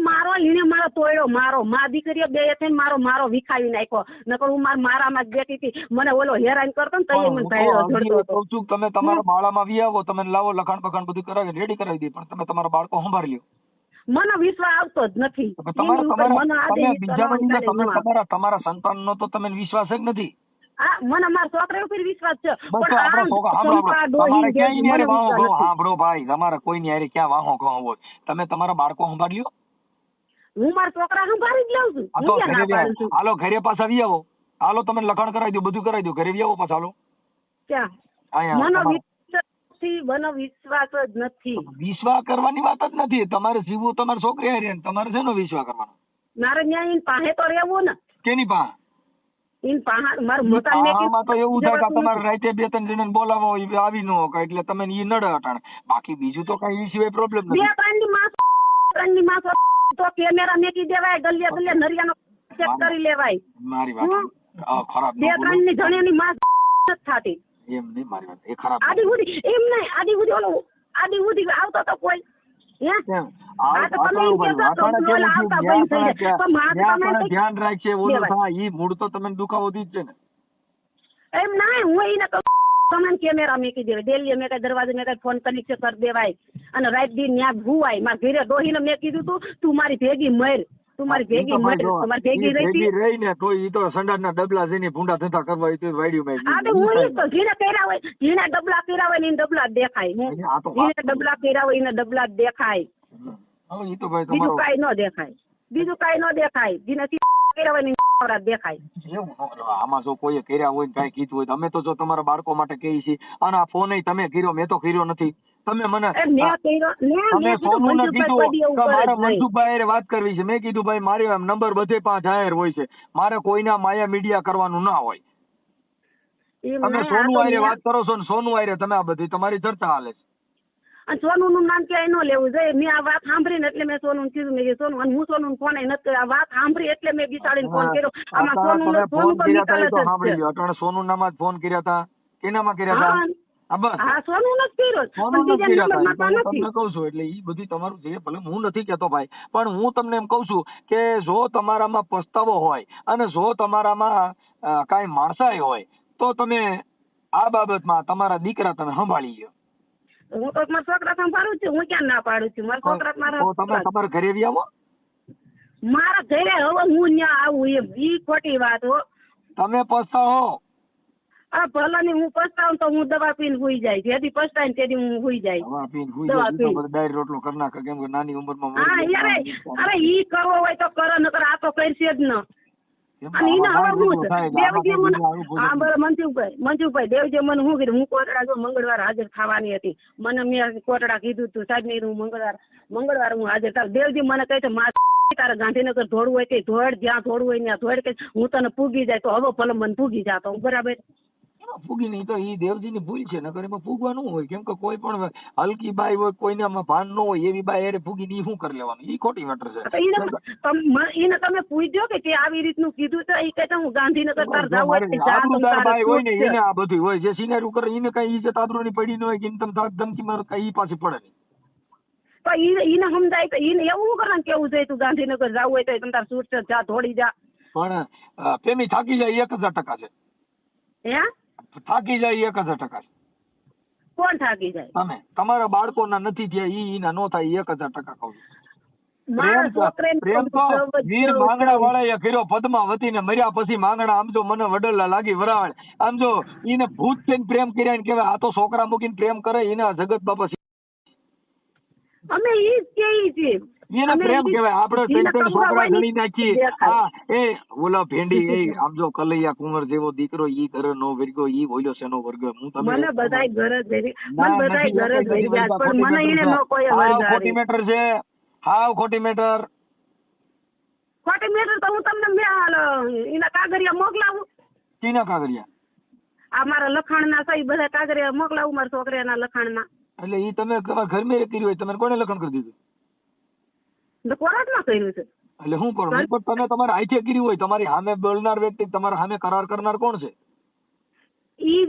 મારો એને મારો તોડ્યો, મા દીકરીઓ બે થઈને મારો વિખાવી નાખ્યો. નકર હું મારામાં જ બેઠી હતી. મને ઓલો હેરાન કરતો ને તો મને ભાઈડો ધરતો હતો. તમે તમારા બાળામાં વી આવો, તમે લાવો લખાણ પખાણ બધું કરાવી રેડી કરાવી દે, પણ તમે તમારા બાળકો સંભાળી લ્યો. મને વિશ્વાસ આવતો જ નથી. તમારા સંતાન નો તો તમે વિશ્વાસ જ નથી. મને મારા છોકરા ઉપર વિશ્વાસ છે. સાંભળો ભાઈ, તમારે કોઈ ની હારે ક્યાં વાહો કહો હોય, તમે તમારા બાળકો સંભાળ્યો? હું મારા છોકરા સંભાળી જ લઉં છું. હાલો ઘરે પાછા આવી આવો. હાલો તમે લખાણ કરાવી દો, બધું કરાવી દો, ઘરે આવી આવો પાછા. હાલો મને વિશ્વાસ જ નથી. વિશ્વાસ કરવાની વાત જ નથી. તમારે જીવવું તમારે છોકરી હારે, તમારે શેનો વિશ્વાસ કરવાનો? મારે ત્યાં એની પાસે તો રહેવું ને. કેની પાસે? આમાં તો એવું થાય કે તમારે રાતે બે ત્રણ જણ બોલાવો આવી ન હોય એટલે તમે ઈ નડે અટાણે. બાકી બીજું તો કઈ ઈ સિવાય પ્રોબ્લેમ નથી. બે ત્રણ માસ તો કેમેરા મેકી દેવાય, ગલિયા નરિયાનો ચેક કરી લેવાય. મારી વાત ખરાબ. બે ત્રણ ની જણેની માસ થતી એમ નહીં. મારી વાત એ ખરાબ. આદિ સુધી એમ નહીં, આદિ સુધી આવતો તો કોઈ ધ્યાન રાખશે. ઓલું ઈ મૂળ તો તમે દુખાવો દી જ છે ને. એમ ના હું એને તમે કેમેરા મેકી દેવાય, દિલ્હી મેં કઈ દરવાજે મેં કઈ ફોન કનેક્ટ કરી દેવાય અને રાત દી ત્યાં ભૂવાય. મારા ઘરે ડોહીને મેં કીધું તું મારી ભેગી મર, તું મારી ભેગી મર, તમારી ભેગી રહી ને તો ઈ તો સંડાસના ડબલા જઈને ભૂંડા ધંધા કરવા તો વાડ્યું મેં. હા તો હું ઈ તો જીને કર્યા હોય, જીને ડબલા કર્યા હોય ને એને ડબલા દેખાય. જીને ડબલા કર્યા હોય એને ડબલા દેખાય, હવે ઈ તો ભાઈ બીજું કાઈ ન દેખાય. બીજું કાંઈ ન દેખાય. જેને કર્યા હોય ને ઈ દેખાય. એવું ન કહેવાય. આમાં જો કોઈએ કર્યા હોય ને કાંઈ કીધું હોય તો અમે તો જો તમારા બાળકો માટે કહીએ છીએ. અને આ ફોન તમે કર્યો, મેં તો કર્યો નથી. તમે મને તમે સોનુને કીધું કે મારે મનસુખભાઈ હારે વાત કરવી છે. મેં કીધું ભાઈ મારે નંબર બધે 5 જાહેર હોય છે, મારે કોઈના માયા મીડિયા કરવાનું ના હોય. તમે સોનુ હારે વાત કરો છો ને સોનુ હારે તમે આ બધી તમારી ચર્ચા હાલે છે. અને સોનું નું નામ ક્યાંય ન લેવું જોઈએ. મેં આ વાત સાંભળીને એટલે મેં સોનું કીધું. મેં સોનું, અને હું સોનું ફોન નથી કર્યો. આ વાત સાંભળી એટલે મેં બિચારીને ફોન કર્યો. આમાં સોનું ફોન પર નિકાલ જ છે. અટાણે સોનુ નામાં ફોન કર્યા હતા, કેનામાં કર્યા હતા? હા, સોનું નથી કર્યો. તમને કઉ છું એટલે ઈ બધી તમારું જે ભલે હું નથી કેતો ભાઈ, પણ હું તમને એમ કઉ છું કે જો તમારામાં પસ્તાવો હોય અને જો તમારામાં કાંઈ માણસાઈ હોય તો તમે આ બાબતમાં તમારા દીકરા તમે સંભાળી લ્યો. હું તો મારા છોકરા સંભાળું છું. હું ક્યાં ના પાડું છું. મારા છોકરા તમે તમારા ઘરે બી આવો. મારા ઘરે હવે હું ત્યાં આવું એમ ઈ ખોટી વાત હો. તમે પસ્તાવો. આ ભલા ની હું પસ્તાવું તો હું દવા પીને હુઈ જાય. જેથી પસ્તાય ને તેથી હું હુઈ જાય. દવા પીને હુઈ જાય. ડાયર રોટલો કરી નાખે કેમ કે નાની ઉંમરમાં. હા યાર, અરે ઈ કરવો હોય તો કરો, નકર આ તો કરશે જ ન. અને એને હવે હું દેવજી મને હા બરાબર મનસુખભાઈ દેવજી મને શું કીધું, હું કોટડા જો મંગળવાર હાજર થવાની હતી. મને મેં કોટડા કીધું તું સાહેબ ને હું મંગળવાર હું હાજર થાવ. દેવજી મને કહે છે તારે ગાંધીનગર દોડવું હોય તે દોડ, જ્યાં દોડવું હોય ત્યાં દોડ, કે હું તને પૂગી જાય તો હવે ભલે મને પૂગી જાતો. બરાબર ફૂગી નહીં તો ઈ દેવજી ની ભૂલ છે. નકર એમાં ફૂગવાનું હોય કેમ કે કોઈ પણ હલકી બાઈ હોય, કોઈને ભાન ન હોય એવી બાઈ હારે ફૂગી ની શું કરી લેવાનું? ઈ ખોટી મેટર છે. એને તમે પૂછજો કે તે આવી રીતનું કીધું છે. ઈ કહે હું ગાંધીનગર તાર જાવ બાઈ હોય ને એને આ બધું હોય. જે સિનારું કરે એને કઈ ઇજ્જત આબરૂ ની પડી ન હોય કે તમે ધમકી મારો કઈ ઈ પાછી પડે નહીં. તો એને સમજાય તો એને એવું કરવાનું કેવું છે તું ગાંધીનગર જવું હોય તો તમે તાર છૂટ જા દોડી જા. પણ પ્રેમી થાકી જાય 1000% છે. હે થાકી જાય 1000%. કોણ થાકી જાય? તમે તમારા બાળકોના નથી થયા ઈ એના નો થાય 1000% કહું છું. પ્રેમ તો વીર માંગણા વાળાએ કર્યો પદ્માવતી ને મર્યા પછી માંગણા. આમ જો મને વડલા લાગી વરાળ. આમ જો એને ભૂત થઈને પ્રેમ કર્યા ને કેવાય. આ તો છોકરા મૂકીને પ્રેમ કરે એના જગત બાપા. અમે ઈ જ કહીએ છીએ એને પ્રેમ કહેવાય. આપણે છોકરા ગણી નાખીએ. હા એ ઓલા ભેંડી એ આમ જો કલૈયા કુંવર જેવો દીકરો ઈ ઘર નો વર્ગો ઈ બોલ્યો શેનો વર્ગ. હું તમને મને બધાય ઘર જ ભેરી મને બધાય ઘર જ ભેરી ગયા પણ મને એને નો કોઈ વર્ગ. ખોટી મેટર છે. હાવ ખોટી મેટર. ખોટી મેટર તો હું તમને એના કાગળિયા મોકલાવું. કીના કાગળિયા? આ મારા લખાણના છે બધા કાગળિયા મોકલાવું મારા છોકરાના લખાણના. એટલે ઈ તમે તમારા ઘર મેં કર્યું હોય તમે કોને લખાણ કરી દીધું? કોર્ટમાં કર્યું છે. એટલે શું કરો? તમે તમારે આઈથે કર્યું હોય તમારી સામે બોલનાર વ્યક્તિ તમારા સામે કરાર કરનાર કોણ છે? ઈ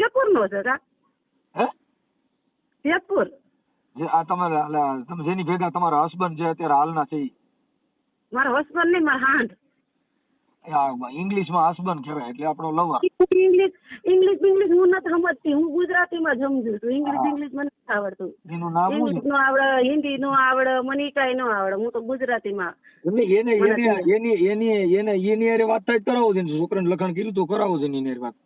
જયપુરનો છે કા? હે જયપુર. જે આ તમારા તમે જેની ભેગા તમારા હસબન્ડ છે અત્યારે હાલના છે ઈ? મારો હસબન્ડ નહીં, મારા હાંડ. ઇંગ્લિશમાં હસબન્ડ કહેવાય એટલે આપણો લવર. ઇંગ્લિશ હું નથી સમજતી. હું ગુજરાતીમાં સમજુ છું. ઇંગ્લિશ મને નથી આવડતું. એનું નામ ઇંગ્લિશ નો આવડે, હિન્દી નો આવડે, મને કાંઈ ન આવડે. હું તો ગુજરાતીમાં. એની હારે વાત થાય કરાવો છે. છોકરાને લખાણ કર્યું તો કરાવો છે એની હારે વાત.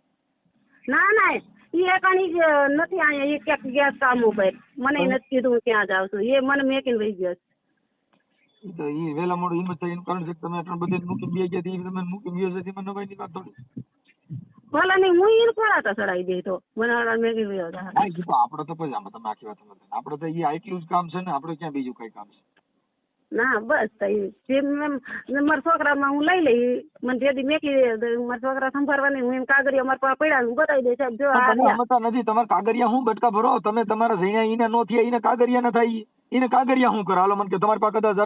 ના ઈ એકાની નથી અહીંયા. એ ક્યાંક ગયા કામ ઉપર. મને નથી કીધું હું ક્યાં જાઉં છું. એ મને મેકીને વહી ગયો. તો ઈ વેલા મોડું હિંમત થાય એનું કારણ છે તમે આટલા બધા મૂકી બે ગયા તમે મૂકી ગયો છે મને નવાઈ ની વાત થોડી. ભલે નહીં હું ઈને કોળાતા ચડાવી દે તો મને મેકી ગયો. આપડે તો પછી આમાં તમે આખી વાત સમજ. આપડે તો ઈ આટલું જ કામ છે ને. આપડે ક્યાં બીજું કઈ કામ છે? ના બસ જેમ મારા છોકરામાં હું લઈ લઈ. મને જેથી મેકી મારા છોકરા સંભાળવાની હું એમ કાગળિયા મારા પાસે પડ્યા હું બતાવી દે સાહેબ જો સમજતા નથી. તમારે કાગળિયા હું બટકા ભરો. તમે તમારા જઈને એને નો થયા એને કાગળિયા ના થાય. એને કાગળિયા શું કરે? હાલો મને કે તમારી પાસે કદાચ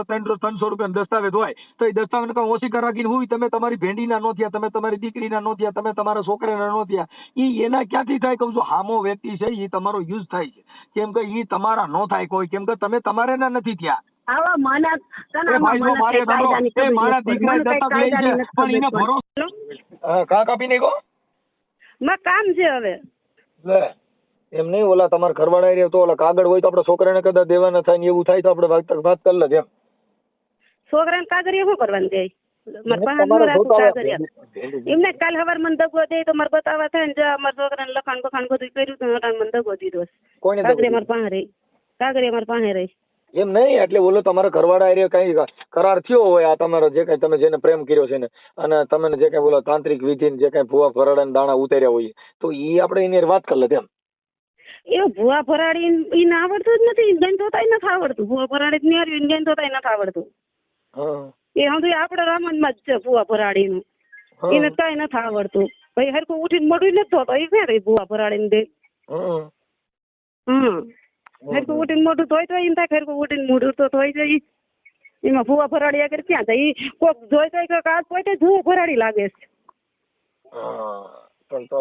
300 રૂપિયા દસ્તાવેજ હોય તો એ દસ્તાવેજ કઈ ઓછી કર રાખીને હોય. તમે તમારી ભેંડીના નો થયા, તમે તમારી દીકરીના નો થયા, તમે તમારા છોકરાના નો થયા. ઈ એના ક્યાંથી થાય? કહું છું હામો વ્યક્તિ છે એ તમારો યુઝ થાય છે. કેમ કે ઈ તમારા નો થાય કોઈ. કેમ કે તમે તમારે ના નથી થયા. આવા મને કાપી નહીં કહો કામ છે હવે. એમ નહીં ઓલા તમારા ઘરવાળા રહ્યો તો ઓલા કાગળ હોય તો આપડે છોકરાને કદાચ દેવાના થાય ને એવું થાય તો આપડે વાત કરી લે. એમ છોકરાને કાગળિયા શું કરવાનું જાય? એમને કાલ સવાર મને દગો દે તો મારે બતાવવા થાય ને મારા છોકરાને લખાણ બખાણ બધું કર્યું તો મને દગો દીધો. કાગળિયા મારા પાસે રહી. એમ નહીં, એટલે બોલો તમારા ઘરવાળા એરિયા કઈ કરાર થયો હોય આ તમારો જે કઈ તમે જેને પ્રેમ કર્યો છે ને, અને તમે જે કઈ બોલો તાંત્રિક વિધિ જે કઈ ભૂવા ફરાડા દાણા ઉતાર્યા હોય તો ઈ આપણે એની હારે વાત કરી લે તેમ. એ ભૂવા ફરાડી એને આવડતું જ નથી, ગણ થતાય નથી આવડતું. ભૂવા ફરાડી ને હાર્યું ગણ થતાય નથી આવડતું. હા એ સમજો આપણે રામનમાં જ છે ભૂવા ફરાડીનું. એને કઈ નથી આવડતું. ભાઈ હરખું ઉઠીને મોઢું નથી થતો એ ક્યારે ભૂવા ફરાડીને દે. હરખું ઉઠીને મોઢું ધોઈ તો એમ થાય હરખું ઉઠીને મોઢું તો ધોઈ જાય. એમાં ભૂવા ફરાડી આગળ ક્યાં થાય? ઈ કોક જોઈ તો કાચ પોતે ભૂવા ફરાડી લાગે છે. પણ તો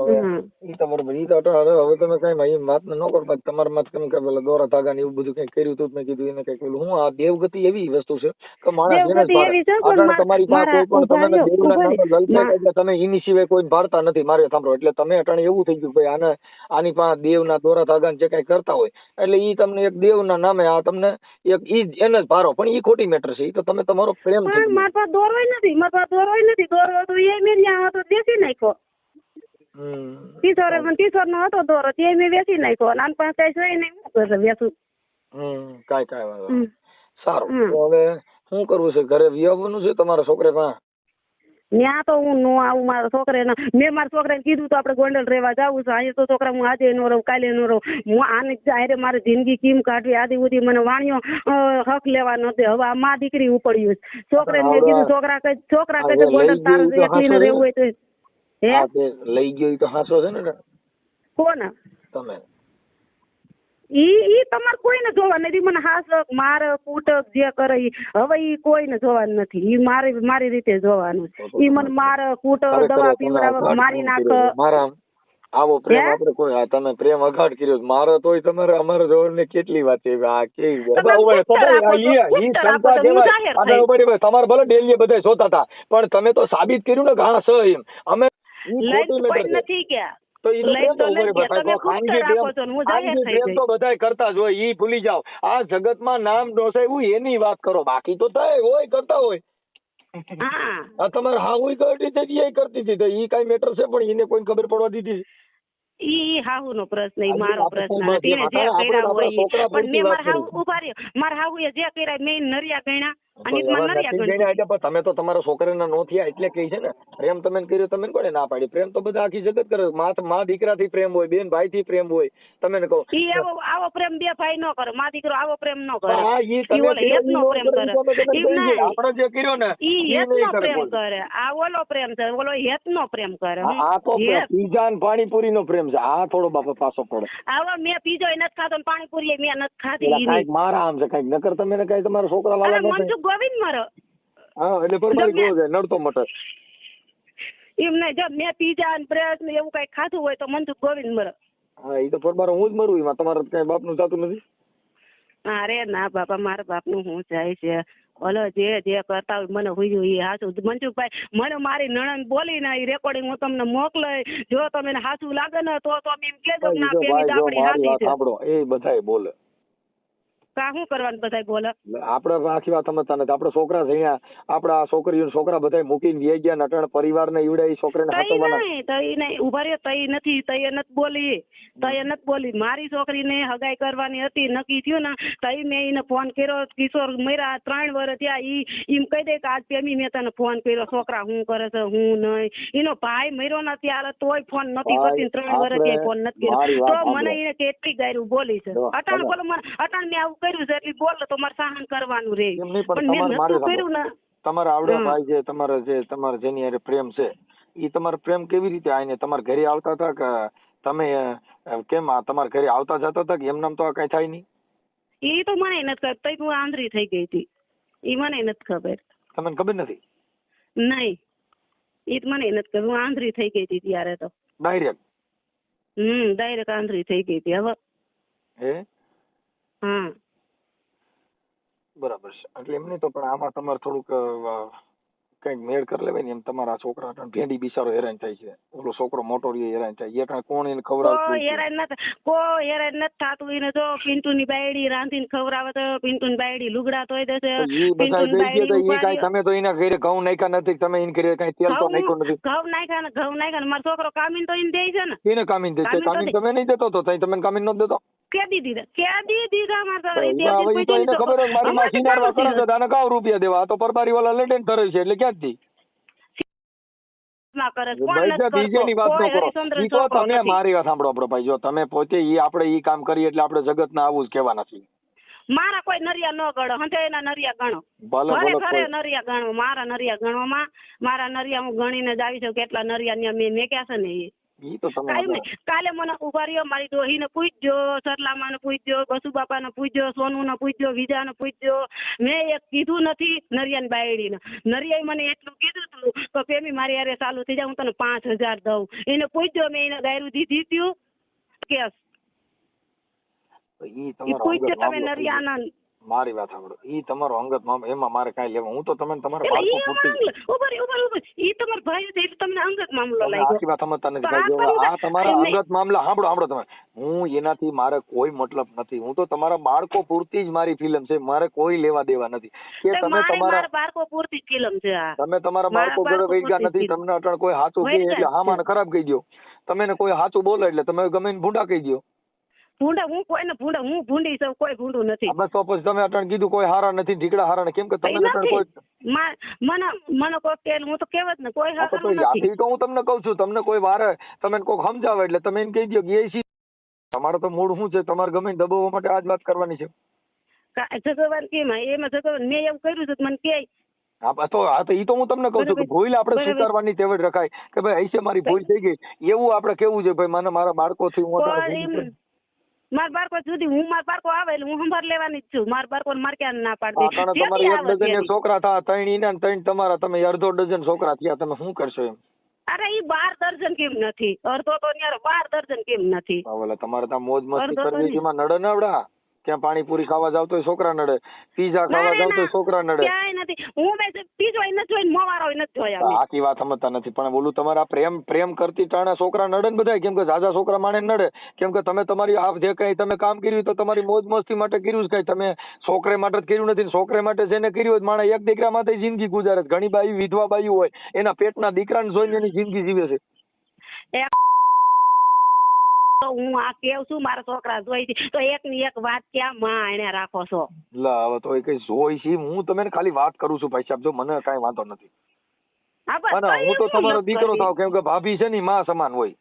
ઈ તો બરોબર, ઈ તો હવે તમે કઈ ભાઈ વાત ન કરો. તમારા માં કેમ કે પેલા દોરા ધાગા ને એવું બધું કઈ કર્યું હતું, મેં કીધું એને કઈ પેલું હું આ દેવગતિ એવી વસ્તુ છે કે માણસ જેને તમારી પાસે કોઈ પણ તમે દેવના નામે લલચાય એટલે તમે એની સિવાય કોઈ ભારતા નથી. મારે સાંભળો, એટલે તમે અટાણે એવું થઈ ગયું ભાઈ આની પાસે દેવના દોરા ધાગા જે કઈ કરતા હોય એટલે ઈ તમને એક દેવના નામે આ તમને એક ઈ એને જ ભારો, પણ ઈ ખોટી મેટર છે. ઈ તો તમે તમારો પ્રેમ છે. મારા પાસે દોરવાય નથી, મારા પાસે દોરવાય નથી. દોરવા તો એ મેં ત્યાં હતો દેખી નાખ્યો. ટીચર નો હતો દોરો તે મેં વેચી નાખ્યો. નાન પાસે કઈ જોઈ નહીં શું કરશે વેચું. કાંઈ વાંધો સારું. તો હવે શું કરવું છે? ઘરે વિયાવવાનું છે તમારા છોકરા પાસે? ત્યાં તો હું નો આવું. મારા છોકરાને મેં મારા છોકરાને કીધું તો આપણે ગોંડલ રહેવા જવું છે. અહીંયા તો છોકરા હું આજે નો રહું, કાલે નો રહું. હું આને જાહેર મારી જિંદગી કેમ કાઢવી? આદિ સુધી મને વાણિયો હક લેવા નથી. હવે આ માં દીકરી ઉપડ્યું છે. છોકરાને મેં કીધું છોકરા કહે ગોંડલ તારે એકલીને રહેવું હોય તો લઈ ગયો તો હાસો છે ને? કોને? તમે. ઈ તમારે કોઈને જોવા નથી. મને હાસક મારે કૂટક જે કરે હવે ઈ કોઈને જોવાનું નથી. ઈ મારી રીતે જોવાનું. ઈ મને મારે કૂટક દવા પીવડાવે, મારી નાખ. મારા આવો પ્રેમ આપણે કોઈ તમે પ્રેમ અઘાટ કર્યો મારો તોય તમારે અમારે જોડને કેટલી વાત છે. આ કેવી તમારે ભલે ડેલી બધા જોતા હતા પણ તમે તો સાબિત કર્યું ને ઘણા સહ એમ. અમે નથી ગયા તો બધા કરતા જ હોય. ઈ ભૂલી જાવ. આ જગતમાં નામ ડોસાયું એની વાત કરો, બાકી તો થાય હોય કરતા હોય. આ તમારે હા હોય કરતી હતી એ કરતી હતી તો ઈ કઈ મેટર છે? પણ એને કોઈ ખબર પડવા દીધી? ઈ હાહુ નો પ્રશ્ન, ઈ મારો પ્રશ્ન નથી. એને જે કર્યા હોય પણ મેં મારા હાહુ ઉભા રહ્યો. મારા હાહુ એ જે કર્યા મેં નરિયા ગણ્યા અને નરિયા ગણ્યા. તમે તો તમારા છોકરાના નો થયા એટલે કહે છે ને પ્રેમ તમે કર્યો. તમે કોને ના પાડી? પ્રેમ તો બધા આખી જગત કરે. માં દીકરા થી પ્રેમ હોય, બેન ભાઈ થી પ્રેમ હોય. તમે કહો ઈ આવો પ્રેમ બે ભાઈ નો કરે, માં દીકરો આવો પ્રેમ નો કરે. આપણે જે કર્યો ને ઈ હેત નો પ્રેમ કરે. આ ઓલો પ્રેમ છે, ઓલો હેત નો પ્રેમ કરે. આ તો પીઝા ને પાણીપુરી નો પ્રેમ છે. આ થોડો બાપા પાછો પડે. આવો મેં પીઝો નથી ખાતો ને પાણીપુરી મેં નથી ખાધી. મારા આમ છે કઈક નકર તમે કઈ તમારા છોકરા વાળા મનસુખ ગોવિંદ મારો. હા એટલે પરમારી ગયો છે નડતો મટર. એમ નહીં, જો મેં પીઝા ને બ્રેડ ને એવું કઈ ખાધું હોય તો મનસુખ ગોવિંદ મરે. હા એ તો પરમારો હું જ મરું. એમાં તમારે કઈ બાપ નું થતું નથી? અરે ના બાપા, મારા બાપ નું હું જાય છે. ઓલો જે કરતા હોય મને હુંયું એ હાસું. મનસુખભાઈ મને મારી નણંદ બોલી ને એ રેકોર્ડિંગ હું તમને મોકલાય. જો તમે હાસું લાગે ને તો એમ કેજો ના પેલી આપણી હાથી છે. સાંભળો એ બધાય બોલે. કા શું કરવાનું બધાય બોલે? આપડે આખી વાત સમજતા નથી. આપડે છોકરા થયા, આપડા છોકરીઓ છોકરા બધા મૂકીને વી ગયા નટણ પરિવાર ને ઈવડે એ છોકરીને તઈ નહીં ઉભા રહ્યો. તઈ નથી, તઈ નથી બોલી. તઈ નથી બોલી. મારી છોકરીને હગાઈ કરવાની હતી, નક્કી થયું ને તઈ મેં એને ફોન કર્યો. કિશોર મર્યા 3 વર્ષ થયા. એમ કહી દે કે આજ પેમી મેં તને ફોન કર્યો. છોકરા શું કરે છે હું નહીં. એનો ભાઈ મર્યો ને ત્યારે તોય ફોન નથી કરતી. 3 વર્ષ થયા ફોન નથી કર્યો. તો મને એને કેટલી ગાયરું બોલી છે. અટાણ બોલો મને અટાણ મેં આવું કર્યું છે એટલે બોલ તો મારે સહન કરવાનું રે. પણ મેં નતું કર્યું ને. તમારા આવડા ભાઈ છે, તમારા જેની હારે પ્રેમ છે ઈ તમારો પ્રેમ કેવી રીતે આઈને તમારા ઘરે આવતા હતા કે તમે કેમ તમારા ઘરે આવતા જતા હતા કે એમ નામ તો કઈ થાય નહીં? એ તો મને નથી ખબર. તઈ હું આંધળી થઈ ગઈ હતી. એ મને નથી ખબર. તમને ખબર નથી? નહીં, એ તો મને નથી ખબર. હું આંધળી થઈ ગઈ હતી ત્યારે તો ડાયરેક્ટ. ડાયરેક્ટ આંધળી થઈ ગઈ હતી. હવે હે? હા બરાબર છે. એટલે એમ નહીં તો પણ આમાં તમારે થોડુંક કઈક મેળ કરી લેવાય ને. એમ તમારા છોકરા ભેંડી બિચારો હેરાન થાય છે, ઓલો છોકરો મોટો રહ્યો હેરાન થાય. એ કોણ એને ખવડાવતું? હેરાન નથી થતું. એને જો પિન્ટુ ની બાયડી રાંધીને ખવડાવે તો પિન્ટુ ની બાયડી લુગડા ધોઈ દેશે. તમે તો એના ઘરે ઘઉં નાખ્યા નથી, તમે એને ઘરે કઈ તેલ તો નાખ્યું નથી. ઘઉં નાખ્યા ને મારો છોકરો કામીન તો એને દે છે ને. એને કામીન દે છે? કામીન તમે નહીં દેતો તો તમે કામીન નો દેતો? કેદી દીધા મારા ઈ તે એમાં હવે ઈ તો એને ખબર હોય કે મારી માં સિનારવા કરે છે અમારે તો આને કાવ રૂપિયા દેવા આ તો પરબારી વાળા લડે ને ધરે છે એટલે ક્યાંથી માં કરે છે. કોણ ભાઈ નથી સાહેબ, ઈ જેની કરતો? વાત ન કોઈ કરો હરિશ્ચંદ્ર ઈ તો છોકરો તમે નથી. મારી વાત સાંભળો આપણો ભાઈ જો તમે પોતે ઈ આપણે ઈ કામ કરીએ એટલે આપણે જગતના આવું જ કહેવાના છીએ મારા કોઈ નરિયા ન ગણો હંતે એના નરિયા ગણો ભલે ઘરે ભલે ઘરે કોઈ નરિયા ગણો મારા નરિયા ગણવામાં મારા નરિયા હું ગણીને જ આવી છું કેટલા નરિયા ને મેં મેક્યા છે ને ઈ તો તમે કાંઈ નહીં. કાલે મને ઉભા રહ્યો મારી ડોહીને પૂછ્યો, સરલામાને પૂછ્યો, બસુબાપાને પૂછ્યો, સોનુને પૂછ્યો, વિજાને પૂછ્યો. મેં એક કીધું નથી નરિયાની બાયડીને. નરિયાએ મને એટલું કીધું હતું કે પેમી મારી હારે ચાલુ થઈ જાય હું તને 5000 દઉં. એને પૂછ્યો મેં એને ગાયરું દીધી ત્યું કેસ ઈ ઈ તમારો પૂછ્યો અંગત તમે મામલો થઈ ગયો. નરિયાના મારી વાત સાંભળો ઈ તમારો અંગત મામલો એમાં મારે કાંઈ લેવા હું તો તમે તમારા એટલે બાળકો ઈ પૂરતી ઉભર ઈ તમારો ભાઈ છે એટલે તમને અંગત મામલો તમે લાગ્યો. આખી વાત સમજતા નથી તો ભાઈ જો આ આ તમારા એમ નહીં. અંગત મામલા સાંભળો તમે હું એનાથી મારે કોઈ મતલબ નથી હું તો તમારા બાળકો પૂરતી જ મારી ફિલ્મ છે મારે કોઈ લેવા દેવા નથી કે તો તમે તમારા મારા બાળકો પૂરતી ફિલ્મ છે આ. તમે તમારા મારા બાળકો ઘરે બાળકો વહી ગયા પૂરતી નથી ફિલ્મ. તમને અટણ કોઈ સાચું કહે વહી એટલે ગયા હામાને ખરાબ કહી દો તમે ને કોઈ સાચું બોલે એટલે તમે ગમે ને ભૂંડા કહી દો ભૂંડા હું કોઈને ભૂંડા હું ભૂંડી છું કોઈ ભૂંડું નથી. બસ તો પછી તમે અટણ કીધું કોઈ હારા નથી ઢીકડા હારા નથી કેમ કે તમે અટણ કોઈ મને કોઈ કે હું તો કહેવત ને કોઈ હા, તો હારું નથી. યાથી તો હું તમને કહું છું તમને કોઈ વારે તમે કોઈક સમજાવે એટલે તમે એને કહી દો કે એ સી તમારો તો મૂળ શું છે તમારે ગમે ને દબાવવા માટે આ જ વાત કરવાની છે જગવાન કેમ એમાં જગવાન મેં એવું કર્યું છે તો મને કે હા તો ઈ તો હું તમને કહું છું કે ભૂલ આપણે બરાબર. સ્વીકારવાની તેવડ રખાય કે ભાઈ હશે મારી ભૂલ થઈ ગઈ એવું આપણે કેવું છે ભાઈ મને મારા બાળકોથી હું અત્યારે ભૂલ કરી. મારા બાળકો સુધી હું મારા બાળકો આવે એટલે હું સંભાળ લેવાની જ છું. મારા બાળકો મારે ક્યાં ના આ પાડતી. કારણે જેથી તમારે એક આવે ડઝન તેથી. છોકરા થયા 3 ઈના ને 3 તમારા તમે અડધો ડઝન છોકરા થયા તમે શું કરશો એમ અરે ઈ 12 દર્જન કેમ નથી અડધો તો ન્યારે 12 દર્જન કેમ નથી. ઓલા તમારે ત્યાં મોજ મસ્તી અડધો તો કરવી નહીં. એમાં નડે નવડા ક્યાં પાણીપુરી ખાવા જાવ તો છોકરા નડે પીઝા ખાવા જાવ તો છોકરા નડે ક્યાંય નથી. હું બે પીજો નથી જોઈને મોવારો નથી જોયા મેં. આખી વાત સમજતા નથી પણ બોલું તમારા પ્રેમ કરતી ટાણા છોકરા નડે ને બધા કેમ કે ઝાઝા છોકરા માણે નડે કેમ કે તમે તમારી આ જે કઈ તમે કામ કર્યું તો તમારી મોજ મસ્તી માટે કર્યું જ કઈ તમે છોકરે માટે જ કર્યું નથી છોકરે માટે જેને કર્યું હોય માણે એક દીકરા માટે જિંદગી ગુજારે છે. ઘણી બાઈ વિધવા બાઈ હોય એના પેટના દીકરાને જોઈને એની જિંદગી જીવે છે તો હું આ કેવું છું મારા છોકરા જોઈ છે તો એક ની એક વાત ક્યાં માં એને રાખો છો. લા હવે તો એ કઈ જોઈ છે હું તમને ખાલી વાત કરું છું ભાઈ સાહેબ જો મને કાંઈ વાંધો નથી હા બસ અને હું તો તમારો દીકરો થાવ કેમ કે ભાભી છે ને ઈ માં સમાન હોય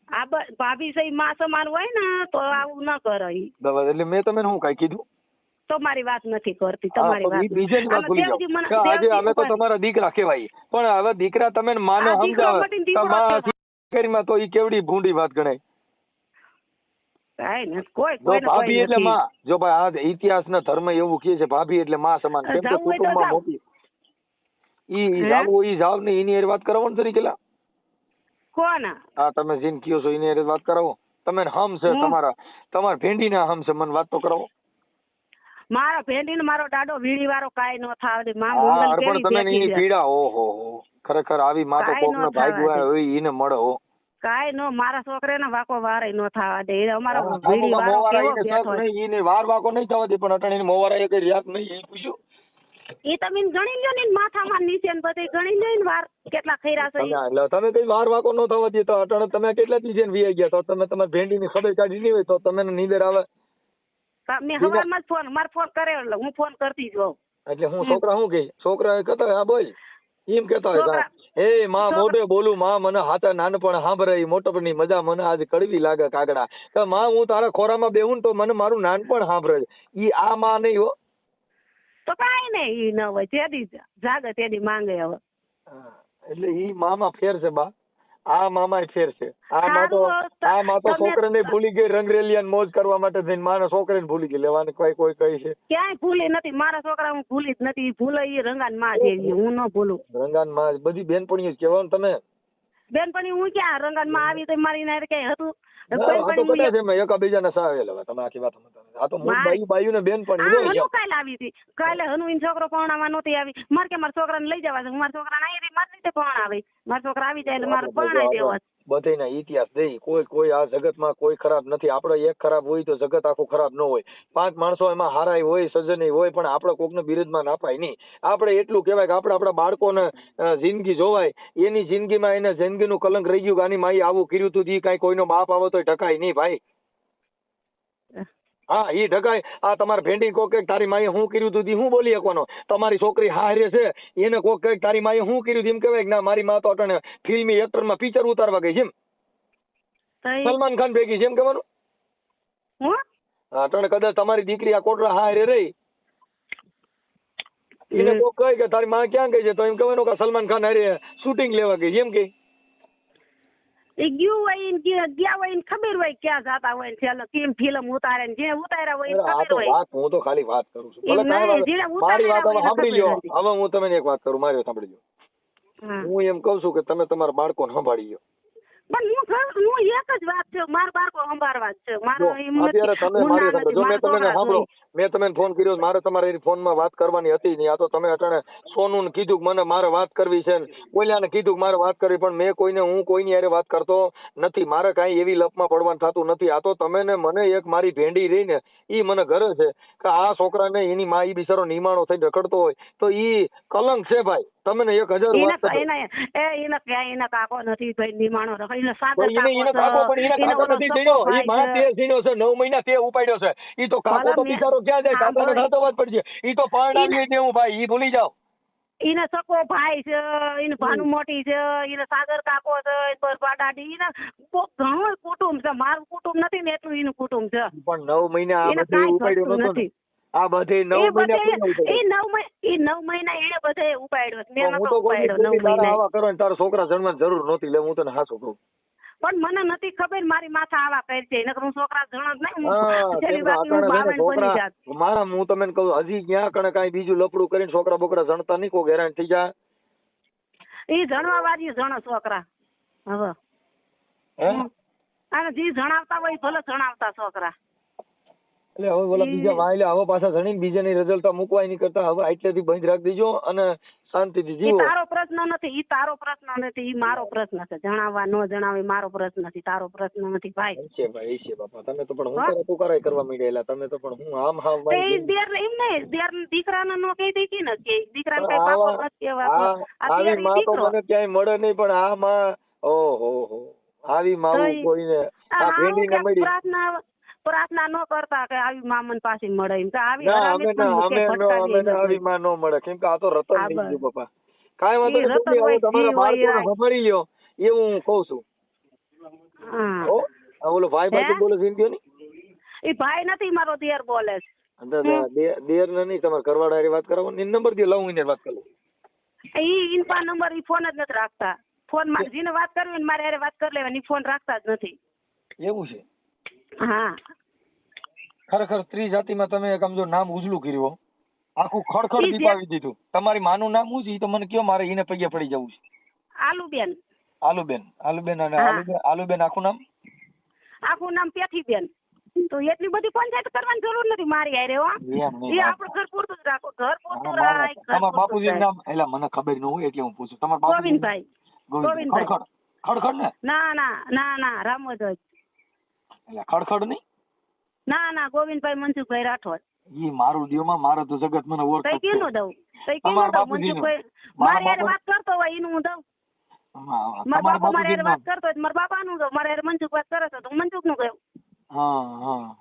હા બસ ભાભી સહી માં સમાન હોય ને તો આવું ન કરે ઈ. એટલે મેં તમે શું કઈ કીધું તમારી વાત નથી કરતી હા, તમારી પણ ઈ વાત. બીજાની વાત આમાં ભૂલી દેવજી જાઓ મને- કે આજે દેવજી અમે તો ઉપર- તમારા દીકરા કહેવાય પણ હવે દીકરા તમે માને આ દીકરો સમજાવે મટીને તો દીકરો માં કહેવાય. કરીમાં તો ઈ કેવડી ભૂંડી વાત ગણાય કાંઈ નથી. કોઈ જો કોઈને ભાભી કોઈ એટલે નથી. માં જો ભાઈ આ ઇતિહાસ ના ધર્મ એવું કહે છે ભાભી એટલે માં સમાન કેમ કે જાવું હોય તો કુટુંબમાં જાઓ. મોટી ઈ હે? જાવું ઈ જાવ ને એની હારે વાત કરાવો ને તરીકેલા કોણ હા તમે જેને કયો છો એની હારે વાત કરાવો તમે હમ છે હું? તમારા ભેંડીના હમ છે મને વાત તો કરાવો મારો ભેંડી ને મારો દાડો વીડી વાળો કાંઈ ન થાવ દે. માં હા મંગલ પણ કેવી તમે બેઠી એની છે. પીડા ઓહો ખરેખર આવી માં તો કાંઈ કોકનો ન ભાગ થવા દે. હોય એને મળે હો કાંઈ નો મારા છોકરાને વાકો વારે ન થાવા દે. અમારો હા, વીડી બાપુમાં વાળો મોવારા કેવો એને બેઠો શક છે. નહીં, એને વાર વાકો નહીં થવા દે પણ અટાણે એને મોવારા એ કઈ રિયાક નહીં એ પૂછ્યું ઈ તમે ગણી લ્યો ને માથામાં નીચે ને બધે ગણી લ્યો ને વાર કેટલા ખૈરા છે ઈ. તમે એટલે તમે કઈ વાર વાકો ન થવા દે તો અટાણે તમે કેટલા દી જઈને વી ગયા તો તમે તમારી ભેંડીની ખબર કાઢી નહીં હોય તો તમે નીંદર આવે મેં હવારમાં જ ફોન મારો ફોન કર્યો એટલે હું ફોન કરતી જ હોઉં. એટલે હું છોકરા શું કે છોકરા કહેતા હોય હા બોલ એમ કેતા હોય છોકરા- એ માં છોકરા- મોઢે બોલું માં મને હાથા નાનપણ સાંભળે મોટપણની મજા મને આજ કડવી લાગે કાગડા કે માં હું તારા ખોરામાં બેહું ને તો મને મારું નાનપણ સાંભળે ઈ આ માં નહીં હો તો કાંઈ નહીં ઈ ન હોય તેદી જાગે તેદી માંગે હવે. હા, એટલે ઈ મામા ફેર છે બા આ મામા ફેર છે આ માં તો તમે- છોકરાને ભૂલી ગઈ રંગરેલિયા મોજ કરવા માટે થઈને માને છોકરીને ભૂલી ગઈ લેવાની કોઈ કહી છે ક્યાંય ભૂલી નથી મારા છોકરા હું ભૂલી જ નથી. ઈ ભૂલે ઈ રંગાન માં જેવી હું ન ભૂલું. રંગાન માં બધી બેનપણીઓ જ કહેવાનું તમે બેનપણી હું ક્યાં રંગાન માં આવી તો મારી નારે કઈ હતું. આ તો બેનપણી બધા હું છે મેં એકાબીજાને સાવેલ હવે તમે આખી વાત સમજતા નથી. આ તો મૂળ મારી- બાયું ને બેનપણી આ હોય હનુ કાલે આવી હતી. કાલે હનુ ઈન છોકરો પરણાવવા નહોતી આવી. મારે કે મારા છોકરાને લઈ જવા છે. હું મારા છોકરાને અહીંયા મારી રીતે પરણાવે. મારા છોકરા આવી જાય એટલે મારે પરણાવી દેવા છે. બધાના ઇતિહાસ દઈ કોઈ આ જગતમાં કોઈ ખરાબ નથી આપણે એક ખરાબ હોય તો જગત આખું ખરાબ ન હોય 5 માણસો એમાં હારાય હોય સજ્જનય હોય પણ આપણે કોકને બિરુદમાં નાપાય નહીં આપણે એટલું કહેવાય કે આપણે આપણા બાળકોને જિંદગી જોવાય એની જિંદગીમાં એને જિંદગીનું કલંક રહી ગયું કે આની માઈ આવું કર્યું હતું ઈ કાંઈ કોઈનો બાપ આવો તો ટકાય નહીં ભાઈ હા ઈ ઢગાઈ આ તમારે ભેંડી કોક કઈક તારી માએ શું કર્યું તું ઈ હું બોલી શકવાનો. તમારી છોકરી હારે છે એને કોક કઈક તારી માએ શું કર્યું એમ કહેવાય કે ના મારી માં તો અટાણે ફિલ્મી એક્ટરમાં પિક્ચર ઉતારવા ગઈ છે એમ. તઈ સલમાન ખાન ભેગી છે એમ કહેવાનું. હું અટાણે કદાચ તમારી દીકરી આ કોટડા હારે રહી એને કોક કહે કે તારી માં ક્યાં ગઈ છે તો એમ કહેવાનું કે સલમાન ખાન હારે શૂટિંગ લેવા ગઈ છે એમ કે. એ ગયું હોય ને ગયા હોય ને ખબર હોય ક્યાં જાતા હોય ને છેલ્લે કેમ ફિલ્મ ઉતારે ને જે ઉતાર્યા હોય એને આ ખબર તો હોય. વાત હું તો ખાલી વાત કરું છું. ભલે એમ કાંઈ નહીં, વાંધો જેને નહીં. મારી વાત હવે ઉતારેલા હોય એને સાંભળી લ્યો. ખબર નથી. હવે હું તમને એક વાત કરું મારી સાંભળી લ્યો. હા. હું એમ કહું છું કે તમે તમારા બાળકોને સંભાળી લ્યો. પણ હું એક જ વાત છે મારા બાળકો સંભાળવા જ છે મારો જો, એમ નથી અત્યારે તમે હું મારી ના સાંભળો. જો નથી, મેં તમને મારા સાંભળો છોકરા મેં તમને ફોન કર્યો મારે તમારા ફોનમાં વાત કરવાની હતી નહીં. આ તો તમે અટાણે સોનું ને કીધું કે મને મારે વાત કરવી છે ને ઓલિયાને કીધું કે મારે વાત કરવી પણ મેં કોઈને હું કોઈની હારે વાત કરતો નથી. મારે કાંઈ એવી લપમાં પડવાનું થતું નથી. આ તો તમે ને મને એક મારી ભેંડી રહી ને ઈ મને ઘરે છે કે આ છોકરાને એની માં ઈ બિચારો નિમાણો થઈને રખડતો હોય તો ઈ કલંક છે ભાઈ. તમે ને 1000 વાત કરો. એને કાકો નથી ભાઈ નિમાણો રખે એને તો સાગર એને કાકો પણ એને કાકો નથી સીણ્યો. ઈ માં તે સીણ્યો છે 9 મહિના તે ઉપાડ્યો છે. ઈ તો કાકો તો બિચારો ક્યાં જાય કાકાને થતો વાત પડશે. ઈ તો પરણાવી દેવું ભાઈ ઈ ભૂલી જાઓ. એને સકો ભાઈ છે એને ભાનુ મોટી છે એને સાગર કાકો છે બરબા દાદી એને ઘણું કુટુંબ છે મારું કુટુંબ નથી ને એટલું એનું કુટુંબ છે પણ 9 મહિના આ એને બધું કાંઈ ઉપાડ્યો ઘટતું નતો ને. નથી. આ બધે 9 મહિના કેમ ઉપાડ્યો? એ 9 મહિના એને બધે ઉપાડ્યો છે. મેં હું નતો તો કોઈ ઉપાડ્યો 9 તારા મહિના આવા કરો ને તારા છોકરા જન્મવાની જરૂર નહોતી. લે હું તને હાચું કહું. પણ મને નથી ખબર મારી માથા આવા કરી છે નકર હું છોકરા જણ જ નહીં હા, હું કેમ કે બાકી હું અટાણે છે ને બાવન બની છોકરા જાત. મારા હું તમને કહું હજી ક્યાં કણે કાંઈ બીજું લફડું કરીને છોકરા બોકરા જણતા નહીં કોઈ હેરાન થઈ જાય. એ જણવા વાળી જણો છોકરા હવે હે અને જે જણાવતા હોય ભલે જણાવતા છોકરા. એટલે હવે બોલા બીજા વાયલા હવે પાછા જણીને બીજાની રજલતા મૂકવાય નહીં કરતા હવે આટલેથી બંધ રાખી દેજો અને શાંતિથી ઈ જીવો. તારો પ્રશ્ન નથી ઈ તારો પ્રશ્ન નથી ઈ મારો પ્રશ્ન છે. જણાવવા ન જણાવે મારો પ્રશ્ન નથી તારો પ્રશ્ન નથી ભાઈ. છે ભાઈ છે બાપા. તમે તો પણ હું કરે તું કરાય કરવા માંડ્યા. તમે તો પણ હું આમ હાવ તે ઈ દેર એમ નહીં દેર દીકરાને નો કહી દે કે ને કે દીકરાને કઈ પાકો નથી કહેવાતો. આ દેર આવી ઈ માં તો દીકરો. મને ક્યાંય મળે નહીં પણ આ માં ઓહો આવી માવું કોઈને આ ભેંડીને મળી. પ્રાર્થના ન કરતા કે આવી મામન પાસે મળે એમ કે આવી ના હરામી અમે પણ મુખે ફટકારી અમે આવી માં ન મળે કેમ કે આ તો રતન હા, થઈ બસ. ગયું બાપા. કાંઈ વાંધો ઈ નહીં. રતન હવે હોય, તમારા જી હોય, બાળકોને રાય. સંભાળી લ્યો એવું હું કહું છું. હા. હો આ ઓલો ભાઈ હે? બાજુ બોલે છે એમ કહ્યો ને. ઈ ભાઈ નથી મારો દિયર બોલે છે. અંદર દેર ને નહીં તમારા ઘરવાળા હારે વાત કરાવો ને નંબર દે લઉં એને વાત કરું. ઈ ઇનપા નંબર ઈ ફોન જ નથી રાખતા. ફોન માં જેને વાત કરવી ને મારે હારે વાત કરી લેવાની ફોન રાખતા જ નથી. એવું છે. હા. ખરેખર સ્ત્રી જાતિમાં તમે એક આમ જો નામ ઉજળું કર્યું હો. આખું ખડખડ ઈ જે- દીપાવી દીધું. તમારી માનું નામ શું છે ઈ તો મને કયો મારે એને પગે પડી જવું છે. આલુબેન. આલુબેન અને હા. આલુબેન આખું નામ આખું નામ પેઠીબેન. તો એટલી બધી પંચાયત કરવાની જરૂર નથી મારી હારે હો. એમ નહીં. એ આપણું ઘર પૂરતું જ રાખો ઘર પૂરતું હા, રાખ ઘર તમારા પૂરતું બાપુજી જ રાખ. નામ એટલે મને ખબર ન હોય એટલે હું પૂછું. તમારા બાપુજી ગોવિંદભાઈ. ગોવિંદભાઈ. ખડખડ ને ના રામોદ જ. એટલે ખડખડ નહીં. ના ગોવિંદભાઈ મનસુખભાઈ રાઠોડ. ઈ મારું દિયોમાં મારે તો જગત મને ઓળખે કઈ જ છે. કેનું દઉં કઈ તમારા કેનું દઉં બાપુજીનું. મનસુખભાઈ મારા મારી હારે બાપુ- વાત કરતો હોય એનું હું દઉં. હા, મારા તમારા બાપુ મારી બાપુજીનું હારે વાત કરતો હોય તો મારા બાપાનું દઉં મારા હારે મનસુખ વાત કરે છે તો મનસુખ નું કહ્યું. હા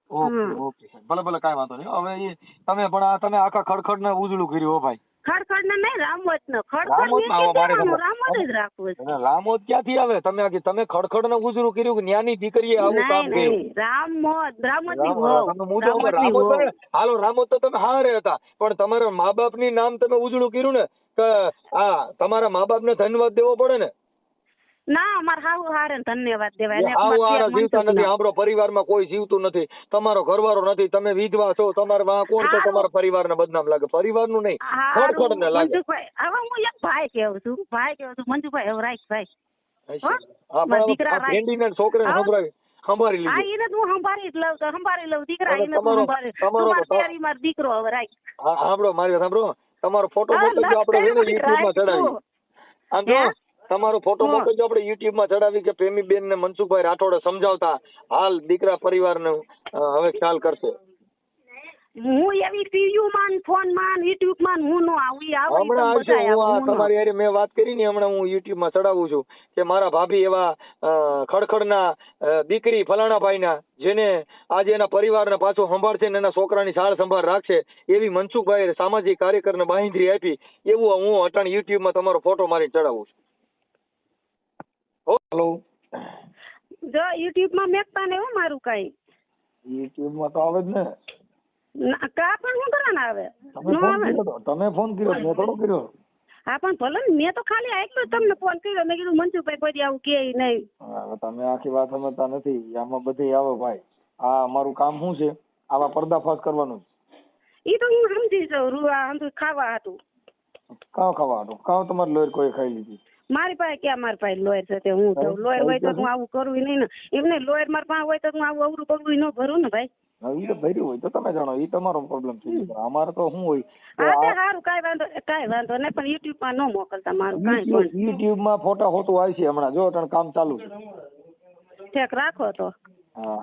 ઓકે સાહેબ. ભલે કાંઈ વાંધો નહીં. હવે ઈ તમે પણ આ તમે આખા ખડખડ ને ઉજળું કર્યું હો ભાઈ. ખડખડ ને નહીં રામવત ને રામોદમાં આવો મારે ખડખડ ખબર. રામવત જ રાખવું છે. અને રામોદ ક્યાંથી આવે? તમે ખડખડ ને ઉજળું કર્યું કે ન્યાની દીકરીએ આવું કામ કર્યું? નહીં રામોદ ની તમે વહુ. હું તો રામોદની રામોદ વહુ. તમે- હાલો રામોદ તો તમે હારે હતા પણ તમારા મા બાપ ની નામ તમે ઉજળું કર્યું ને કે આ તમારા મા બાપ ને ધન્યવાદ દેવો પડે ને. ના અમારા હાહુ હારે ને ધન્યવાદ દેવાય અને આવું અમારા આરા જીવતા મનસુખના. નથી. આપણો પરિવારમાં કોઈ જીવતું નથી. તમારો ઘરવાળો નથી. તમે વિધવા છો. તમારે વાં કોણ છે? હારું. તમારા પરિવારને બદનામ લાગે. પરિવારનું નહીં હારું, ખડખડ ને લાગે. મનસુખભાઈ હવે હું એક ભાઈ કેવું છું મનસુખભાઈ હવે રાખ ભાઈ. હા, મારા પણ દીકરા આ રાખ. ભેંડીને છોકરાને હા. સંભળાવી હા લીધું. એને તો હું સંભાળી લઉં દીકરા હવે એને તો તમારો- સંભાળી તમારો- તું મારી પ્યારી મારો દીકરો હવે રાખ. હા, સાંભળો મારી વાત સાંભળો. તમારો ફોટો હા, મોકલજો આપણે છે ને યુટ્યુબમાં ચડાવી. આમ જો હે? તમારો ફોટો હા. મોકલજો આપણે યુટ્યુબમાં ચડાવી કે પ્રેમીબેન ને મનસુખભાઈ રાઠોડે સમજાવતા હાલ દીકરા પરિવારને હવે ખ્યાલ કરશે. હું એવી ટીવી માં ફોન માં યુટ્યુબ માં હું નો આવું ઈ આવે ઈ હમણાં તમે આવશે. બધાય હું આવો, આ હું નો તમારી હારે મેં વાત કરી ને હમણાં હું યુટ્યુબ માં ચડાવું છું કે મારા ભાભી એવા ખડખડના દીકરી ફલાણા ભાઈના જેને આજે એના પરિવારને પાછો સંભાળશે ને એના છોકરાની સાર સંભાળ રાખશે એવી મનસુખભાઈ સામાજિક કાર્યકરને બાંહેધરી આપી એવું હું અટાણ યુટ્યુબ માં તમારો ફોટો મારીને ચડાવું છું. હેલો, જો યુટ્યુબ માં મેકતા ને મારું કઈ યુટ્યુબ માં તો આવે જ ને. કા પણ હું કરવાના આવે તમે ફોન કર્યો મેં થોડો કર્યો. હા પણ ભલે ને મેં તો ખાલી એટલું જ તમને ફોન કર્યો મેં કીધું મનસુખભાઈ કોઈ આવું કે નહીં. તમે આખી વાત સમજતા નથી. આમાં બધી આવે ભાઈ. આ અમારું કામ શું છે? આવા પર્દાફાશ કરવાનું. ઈ તો હું સમજી જાઉં રૂવા સમજુ ખાવા હતું. કાં ખાવા હતું? કાં તમારે લોહી કોઈ ખાઈ લીધી? મારી પાસે ક્યાં મારી પાસે લોયર છે તે હું જાઉં. લોયર હોય તો હું આવું કરું નહીં ને. એમને લોયર મારી પાસે હોય તો હું આવું અવરું પગલું ન ભરું ને ભાઈ. એ તો ભર્યું હોય તો તમે જાણો, એ તમારો પ્રોબ્લેમ છે. અમારે તો શું હોય હા તે સારું કાંઈ વાંધો નહીં પણ યુટ્યુબ માં ન મોકલતા મારું કાંઈ પણ. યુટ્યુબ માં ફોટા હોતું આવશે હમણાં. જો કામ ચાલુ છે. ઠેક રાખો તો. હા.